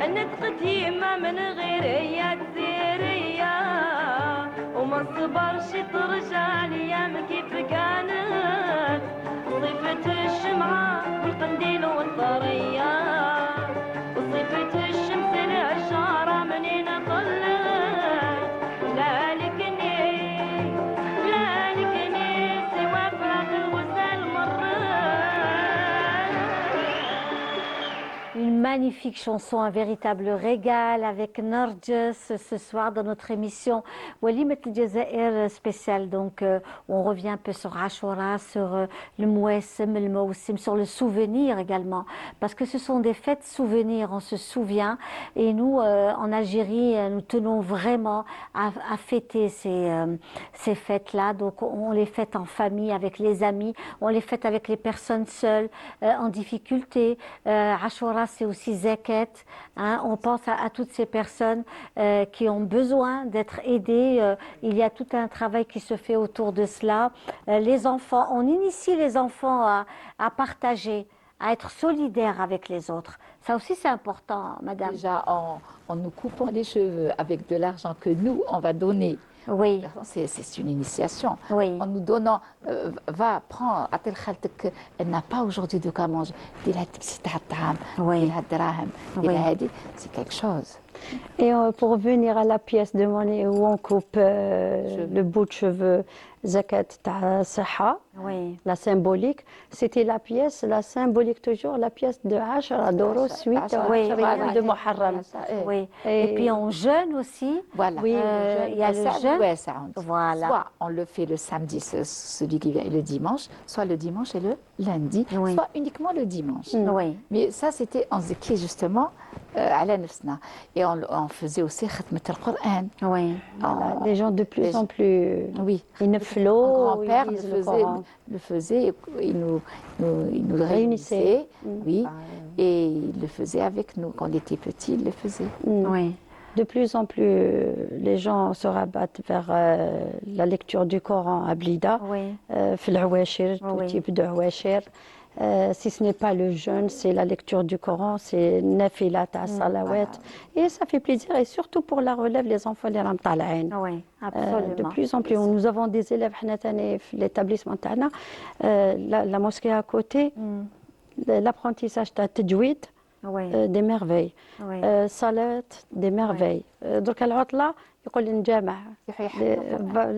Speaker 5: نطقت يما من غير هي جزيرية وما صبرش ترجع ليام كيف كانت صيفة الشمعة والقنديل والطرية وصيفة الشمس العشارة منين طلت لا لكني سوى فراق الغزال مرات.
Speaker 1: Une magnifique chanson, un véritable régal avec Narges ce soir dans notre émission Walimat al-Jazair spéciale. Donc on revient un peu sur Ashura, sur le Mouessem, le Mousim, sur le souvenir également. Parce que ce sont des fêtes souvenirs, on se souvient. Et nous, en Algérie, nous tenons vraiment à fêter ces fêtes-là. Donc on les fête en famille, avec les amis, on les fête avec les personnes seules, en difficulté. Ashura, c'est aussi zakat. Hein, on pense à toutes ces personnes qui ont besoin d'être aidées. Il y a tout un travail qui se fait autour de cela. Les enfants, on initie les enfants à partager, à être solidaires avec les autres. Ça aussi, c'est important, madame.
Speaker 3: Déjà, en nous coupant les cheveux avec de l'argent que nous, on va donner.
Speaker 1: Oui,
Speaker 3: C'est une initiation.
Speaker 1: oui.
Speaker 3: En nous donnant, va, prends, à tel khaltek, elle n'a pas aujourd'hui de quoi manger.
Speaker 1: Oui. Oui.
Speaker 3: C'est quelque chose.
Speaker 4: Et pour revenir à la pièce de monnaie où on coupe le bout de cheveux, zakat ta saha,
Speaker 1: Oui.
Speaker 4: la symbolique, c'était la symbolique toujours, la pièce de Ashara d'Oro suite
Speaker 1: Oui,
Speaker 4: au de Muharram.
Speaker 1: Oui. Et puis on jeûne aussi.
Speaker 3: Voilà.
Speaker 4: Oui,
Speaker 1: il y a le jeûne. Voilà.
Speaker 3: Soit on le fait le samedi, celui qui vient, et le dimanche, soit le dimanche et le lundi,
Speaker 1: Oui.
Speaker 3: soit uniquement le dimanche.
Speaker 1: Oui.
Speaker 3: Mais ça, c'était en zikri justement à la nefsna. Et on faisait aussi khatmat al-Qur'an.
Speaker 1: Oui.
Speaker 4: Voilà, les gens de plus en plus,
Speaker 3: Oui.
Speaker 4: ils ne
Speaker 3: Mon
Speaker 4: flot,
Speaker 3: grand-père
Speaker 4: ils lisent le Coran.
Speaker 3: le faisait, il nous le réunissait, oui, et il le faisait avec nous. Quand on était petits, il le faisait.
Speaker 1: Oui.
Speaker 4: De plus en plus, les gens se rabattent vers la lecture du Coran à Blida,
Speaker 1: Oui.
Speaker 4: في العواشر, tout
Speaker 1: Oui.
Speaker 4: type de عواشر. Si ce n'est pas le jeûne, c'est la lecture du Coran, c'est nafilat à salawat. Et ça fait plaisir, et surtout pour la relève, les enfants, les ramtalaïn.
Speaker 1: Oui.
Speaker 4: De
Speaker 1: Absolument.
Speaker 4: plus en plus, nous avons des élèves, l'établissement Tana, la mosquée à côté, l'apprentissage de tajwid,
Speaker 1: Oui.
Speaker 4: des merveilles.
Speaker 1: Oui.
Speaker 4: Salat, des merveilles. Donc, العطلة يقول لي الجامع.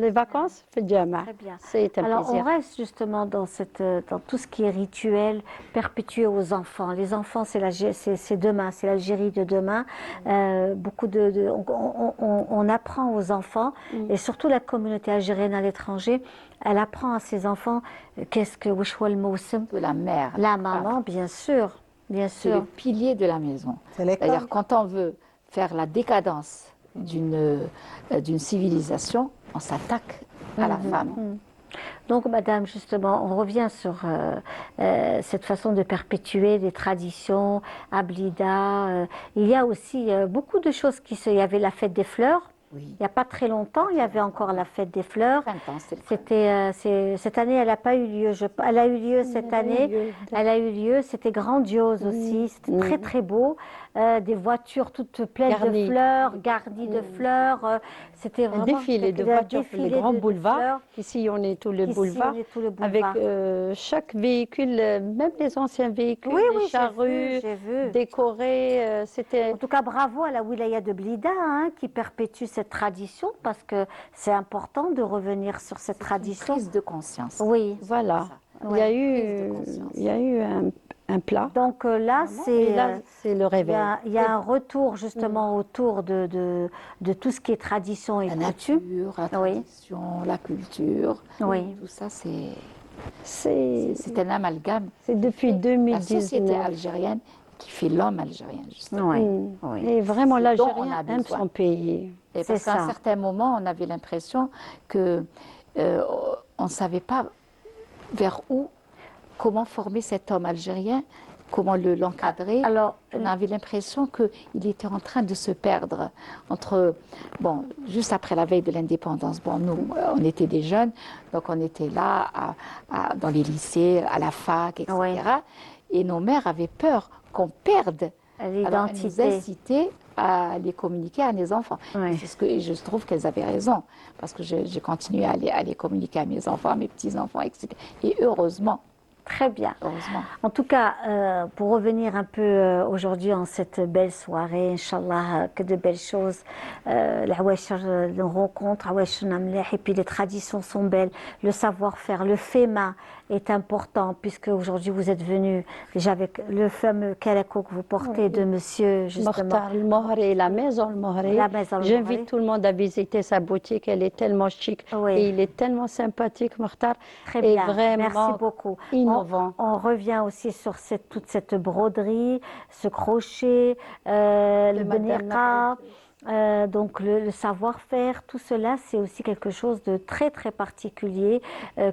Speaker 4: Les vacances, في الجامع.
Speaker 1: Très bien.
Speaker 4: C'est un
Speaker 1: Alors,
Speaker 4: plaisir.
Speaker 1: on reste justement dans tout ce qui est rituel, perpétué aux enfants. Les enfants, c'est demain, c'est l'Algérie de demain. On apprend aux enfants, et surtout la communauté algérienne à l'étranger, elle apprend à ses enfants qu'est-ce que وش هو الموسم.
Speaker 3: De la mère.
Speaker 1: La maman, bien sûr, bien
Speaker 3: C'est le
Speaker 1: sûr.
Speaker 3: pilier de la maison.
Speaker 2: C'est l'école.
Speaker 3: C'est-à-dire quand on veut faire la décadence d'une civilisation, on s'attaque à la femme.
Speaker 1: Donc, madame, justement, on revient sur cette façon de perpétuer les traditions, Ablida. Il y a aussi beaucoup de choses il y avait la fête des fleurs.
Speaker 3: Oui.
Speaker 1: Il n'y a pas très longtemps, il y avait encore la fête des fleurs.
Speaker 3: Printemps, c'est le
Speaker 1: Cette année, elle n'a pas eu lieu. Elle a eu lieu cette année. Elle a eu lieu. C'était grandiose aussi. C'était très, très beau. Des voitures toutes pleines
Speaker 4: Garnies.
Speaker 1: de fleurs, garnies de fleurs. C'était
Speaker 4: Un
Speaker 1: vraiment
Speaker 4: défilé de
Speaker 1: un
Speaker 4: voitures sur les
Speaker 1: défilé
Speaker 4: grands
Speaker 1: de
Speaker 4: boulevards.
Speaker 1: fleurs.
Speaker 4: Ici, on est tout le
Speaker 1: Ici,
Speaker 4: boulevard.
Speaker 1: on est tout le
Speaker 4: Avec
Speaker 1: boulevard.
Speaker 4: chaque véhicule, même les anciens véhicules,
Speaker 1: Oui,
Speaker 4: les
Speaker 1: oui,
Speaker 4: charrues
Speaker 1: j'ai vu.
Speaker 4: décorées. C'était
Speaker 1: En tout cas, bravo à la wilaya de Blida hein, qui perpétue cette tradition parce que c'est important de revenir sur cette tradition.
Speaker 3: prise de conscience.
Speaker 1: Oui.
Speaker 4: voilà. Il y
Speaker 1: Ouais.
Speaker 4: a
Speaker 3: Prise de
Speaker 4: eu,
Speaker 3: conscience.
Speaker 4: il y a eu un plat.
Speaker 1: Donc là,
Speaker 4: Et là,
Speaker 1: c'est
Speaker 4: c'est le
Speaker 1: il
Speaker 4: réveil.
Speaker 1: y a un retour justement autour de tout ce qui est tradition et
Speaker 3: La
Speaker 1: coutume.
Speaker 3: nature, la
Speaker 1: Oui.
Speaker 3: tradition, la culture,
Speaker 1: Oui.
Speaker 3: tout ça,
Speaker 4: C'est
Speaker 3: c'est un amalgame.
Speaker 4: c'est depuis
Speaker 3: La société
Speaker 4: 2019.
Speaker 3: algérienne qui fait l'homme algérien, justement.
Speaker 1: Oui.
Speaker 4: Mm.
Speaker 1: Oui.
Speaker 4: Et vraiment,
Speaker 3: Ce dont on
Speaker 4: l'Algérien
Speaker 3: a
Speaker 4: aime
Speaker 3: besoin.
Speaker 4: son pays.
Speaker 3: Et
Speaker 1: C'est
Speaker 3: parce qu'à
Speaker 1: ça.
Speaker 3: un certain moment, on avait l'impression que on ne savait pas vers où, comment former cet homme algérien comment l'encadrer.
Speaker 1: Alors,
Speaker 3: On avait l'impression qu'il était en train de se perdre entre, bon, juste après la veille de l'indépendance. Bon, nous, on était des jeunes, donc on était là dans les lycées, à la fac, etc.
Speaker 1: Oui.
Speaker 3: Et nos mères avaient peur qu'on perde. Alors, elles nous
Speaker 1: l'identité.
Speaker 3: incitaient à les communiquer à mes enfants.
Speaker 1: Oui.
Speaker 3: Et c'est ce que et je trouve qu'elles avaient raison, parce que j'ai continué à les communiquer à mes enfants, à mes petits-enfants, etc. Et heureusement,
Speaker 1: Très bien.
Speaker 3: heureusement.
Speaker 1: En tout cas, pour revenir un peu aujourd'hui en cette belle soirée, Inch'Allah, que de belles choses. Nos rencontres, et puis les traditions sont belles. Le savoir-faire, le fait main est important, puisque aujourd'hui vous êtes venu déjà avec le fameux kalako que vous portez de monsieur, justement.
Speaker 4: Mokhtar El Mohri, la maison El Mohri.
Speaker 1: La maison El Mohri.
Speaker 4: J'invite tout le monde à visiter sa boutique. Elle est tellement chic
Speaker 1: Oui.
Speaker 4: et il est tellement sympathique, Mokhtar.
Speaker 1: Très
Speaker 4: Et
Speaker 1: bien,
Speaker 4: vraiment
Speaker 1: merci beaucoup.
Speaker 4: innovant.
Speaker 1: On revient aussi sur toute cette broderie, ce crochet, le
Speaker 4: Madame
Speaker 1: beniqa, donc le savoir-faire, tout cela, c'est aussi quelque chose de très très particulier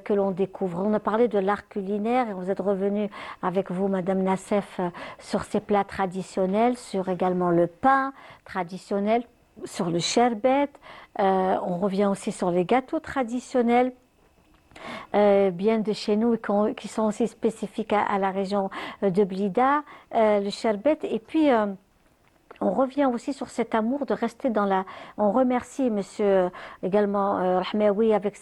Speaker 1: que l'on découvre. On a parlé de l'art culinaire et vous êtes revenu avec vous, Madame Nassef, sur ces plats traditionnels, sur également le pain traditionnel, sur le sherbet. On revient aussi sur les gâteaux traditionnels. Bien de chez nous qui sont aussi spécifiques à la région de Blida, le sherbet. Et puis, on revient aussi sur cet amour de rester dans la... On remercie monsieur également Rahmaoui avec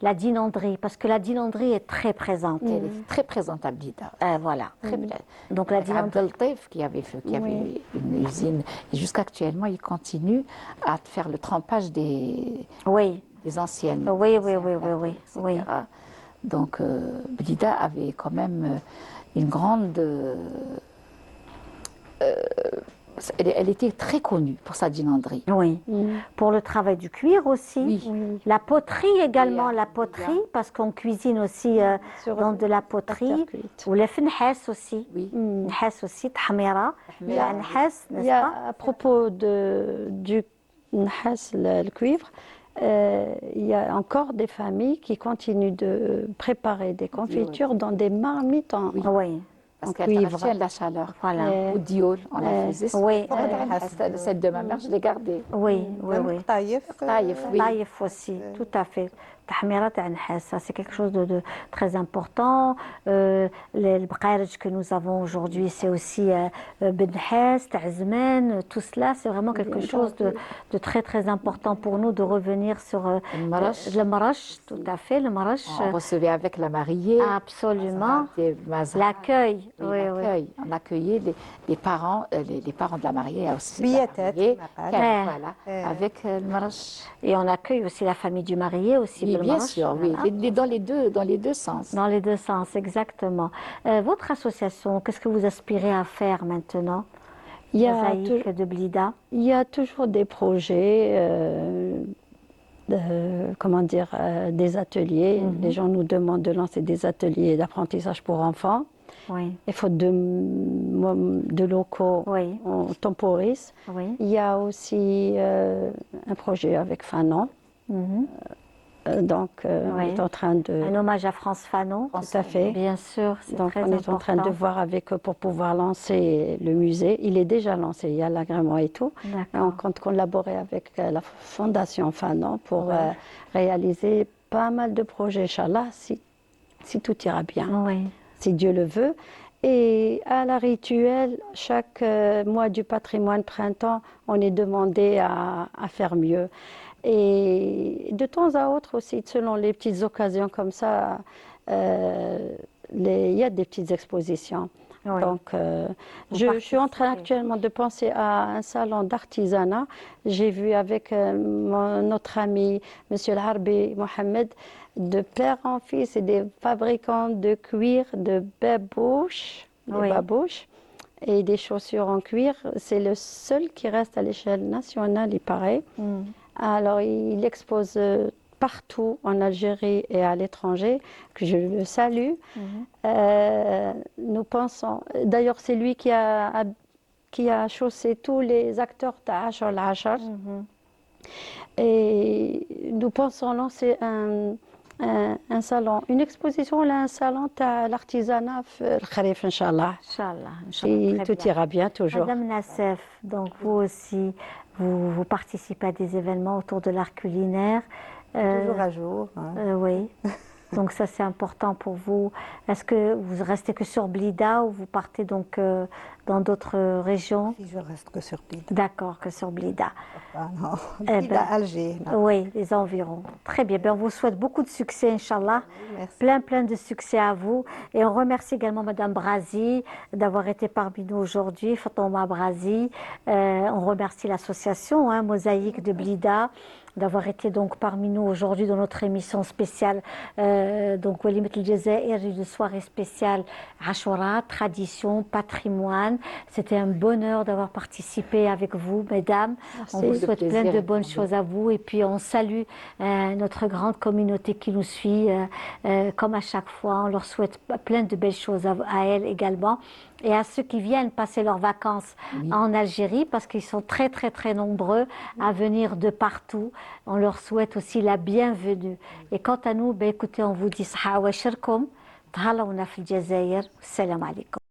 Speaker 1: la dinanderie, parce que la dinanderie est très présente.
Speaker 3: Elle est très présentable, Blida.
Speaker 1: Voilà.
Speaker 3: Très bien.
Speaker 1: Donc la dinanderie...
Speaker 3: Abdeltaif qui avait une usine, et jusqu'actuellement, il continue à faire le trempage des anciennes.
Speaker 1: Oui.
Speaker 3: etc. Donc, Blida avait quand même une grande... elle était très connue pour sa dinanderie.
Speaker 1: Oui. Pour le travail du cuir aussi.
Speaker 3: Oui.
Speaker 1: La poterie également,
Speaker 3: Oui,
Speaker 1: la poterie, parce qu'on cuisine aussi dans de la poterie. Ou le fnhas aussi.
Speaker 3: Oui.
Speaker 1: Nhas aussi, tahmira.
Speaker 4: Il y a,
Speaker 1: Nhas,
Speaker 4: il
Speaker 1: n'est-ce
Speaker 4: y a,
Speaker 1: pas?
Speaker 4: à propos du nhas, le cuivre, il y a encore des familles qui continuent de préparer des confitures dans des marmites en
Speaker 1: Oui.
Speaker 3: Parce
Speaker 4: en
Speaker 3: qu'elle
Speaker 4: cuivre.
Speaker 3: tient la chaleur.
Speaker 1: Voilà.
Speaker 3: Au diol, on la faisait.
Speaker 1: Oui.
Speaker 3: Celle de ma mère, je l'ai gardée.
Speaker 1: Oui.
Speaker 3: Taïef, oui.
Speaker 1: Taïef aussi, tout à fait. Tahmira تاع النحاس, ça c'est quelque chose de très important. Les bqarj que nous avons aujourd'hui, c'est aussi benhas, ta'zman, tout cela, c'est vraiment quelque chose de très très important pour nous de revenir sur le marash, tout à fait, le marash.
Speaker 3: On recevait avec la mariée.
Speaker 1: Absolument.
Speaker 3: L'accueil.
Speaker 1: L'accueil.
Speaker 3: Oui. On accueillait les parents de la mariée aussi.
Speaker 2: Biyatat,
Speaker 3: Voilà, avec le marash.
Speaker 1: Et on accueille aussi la famille du marié aussi.
Speaker 3: Oui, bien sûr, oui. Dans les deux sens.
Speaker 1: Dans les deux sens, exactement. Votre association, qu'est-ce que vous aspirez à faire maintenant,
Speaker 4: Il y a
Speaker 1: Mosaïque de Blida?
Speaker 4: Il y a toujours des projets, des ateliers. Les gens nous demandent de lancer des ateliers d'apprentissage pour enfants.
Speaker 1: Oui.
Speaker 4: Et faute de locaux,
Speaker 1: Oui.
Speaker 4: on temporise.
Speaker 1: Oui.
Speaker 4: Il y a aussi un projet avec Fanon. Donc, on est en train de...
Speaker 1: Un hommage à France Fanon.
Speaker 4: Tout à fait.
Speaker 1: Bien sûr, c'est
Speaker 4: Donc,
Speaker 1: très
Speaker 4: on est en train de voir avec eux pour pouvoir lancer le musée. Il est déjà lancé, il y a l'agrément et tout. Et on compte collaborer avec la Fondation Fanon pour réaliser pas mal de projets, Inch'Allah, si tout ira bien, si Dieu le veut. Et à la rituelle, chaque mois du patrimoine printemps, on est demandé à faire mieux. Et de temps à autre aussi, selon les petites occasions comme ça, il y a des petites expositions.
Speaker 1: Oui.
Speaker 4: Donc, je suis en train actuellement de penser à un salon d'artisanat. J'ai vu avec notre ami, M. Harbi Mohamed, de père en fils, et des fabricants de cuir, de babouches, et des chaussures en cuir. C'est le seul qui reste à l'échelle nationale, il paraît. Alors, il expose partout en Algérie et à l'étranger, que je le salue. Nous pensons, d'ailleurs, c'est lui qui a chaussé tous les acteurs d'Achar al-Achar. Et nous pensons lancer un salon, une exposition ولا un salon تاع l'artisanat في الخريف إن شاء الله.
Speaker 1: Inch'Allah.
Speaker 4: Et tout ira bien toujours.
Speaker 1: Madame Nassef, donc vous aussi, vous participez à des événements autour de l'art culinaire.
Speaker 2: Toujours à jour. Hein.
Speaker 1: Oui. Donc ça c'est important pour vous. Est-ce que vous restez que sur Blida ou vous partez donc dans d'autres régions?
Speaker 2: Si je reste que sur Blida.
Speaker 1: D'accord, que sur Blida.
Speaker 2: Ah non,
Speaker 1: Eh
Speaker 2: Blida,
Speaker 1: ben,
Speaker 2: Alger. Non.
Speaker 1: Oui, les environs. Très bien. Ben, on vous souhaite beaucoup de succès, Inch'Allah.
Speaker 2: Merci.
Speaker 1: Plein de succès à vous. Et on remercie également Madame Brazi d'avoir été parmi nous aujourd'hui, Fatoma Brazi. On remercie l'association Mosaïque de Blida d'avoir été donc parmi nous aujourd'hui dans notre émission spéciale, donc Walimat El Jazair, une soirée spéciale Ashura, tradition, patrimoine. C'était un bonheur d'avoir participé avec vous, mesdames. On vous souhaite plein de bonnes choses à vous et puis on salue notre grande communauté qui nous suit comme à chaque fois. On leur souhaite plein de belles choses à elles également. Et à ceux qui viennent passer leurs vacances en Algérie, parce qu'ils sont très nombreux à venir de partout. On leur souhaite aussi la bienvenue. Et quant à nous, écoutez, on vous dit Saha wa shirkum, Tahala wa nafil Jazair, salam alaikum.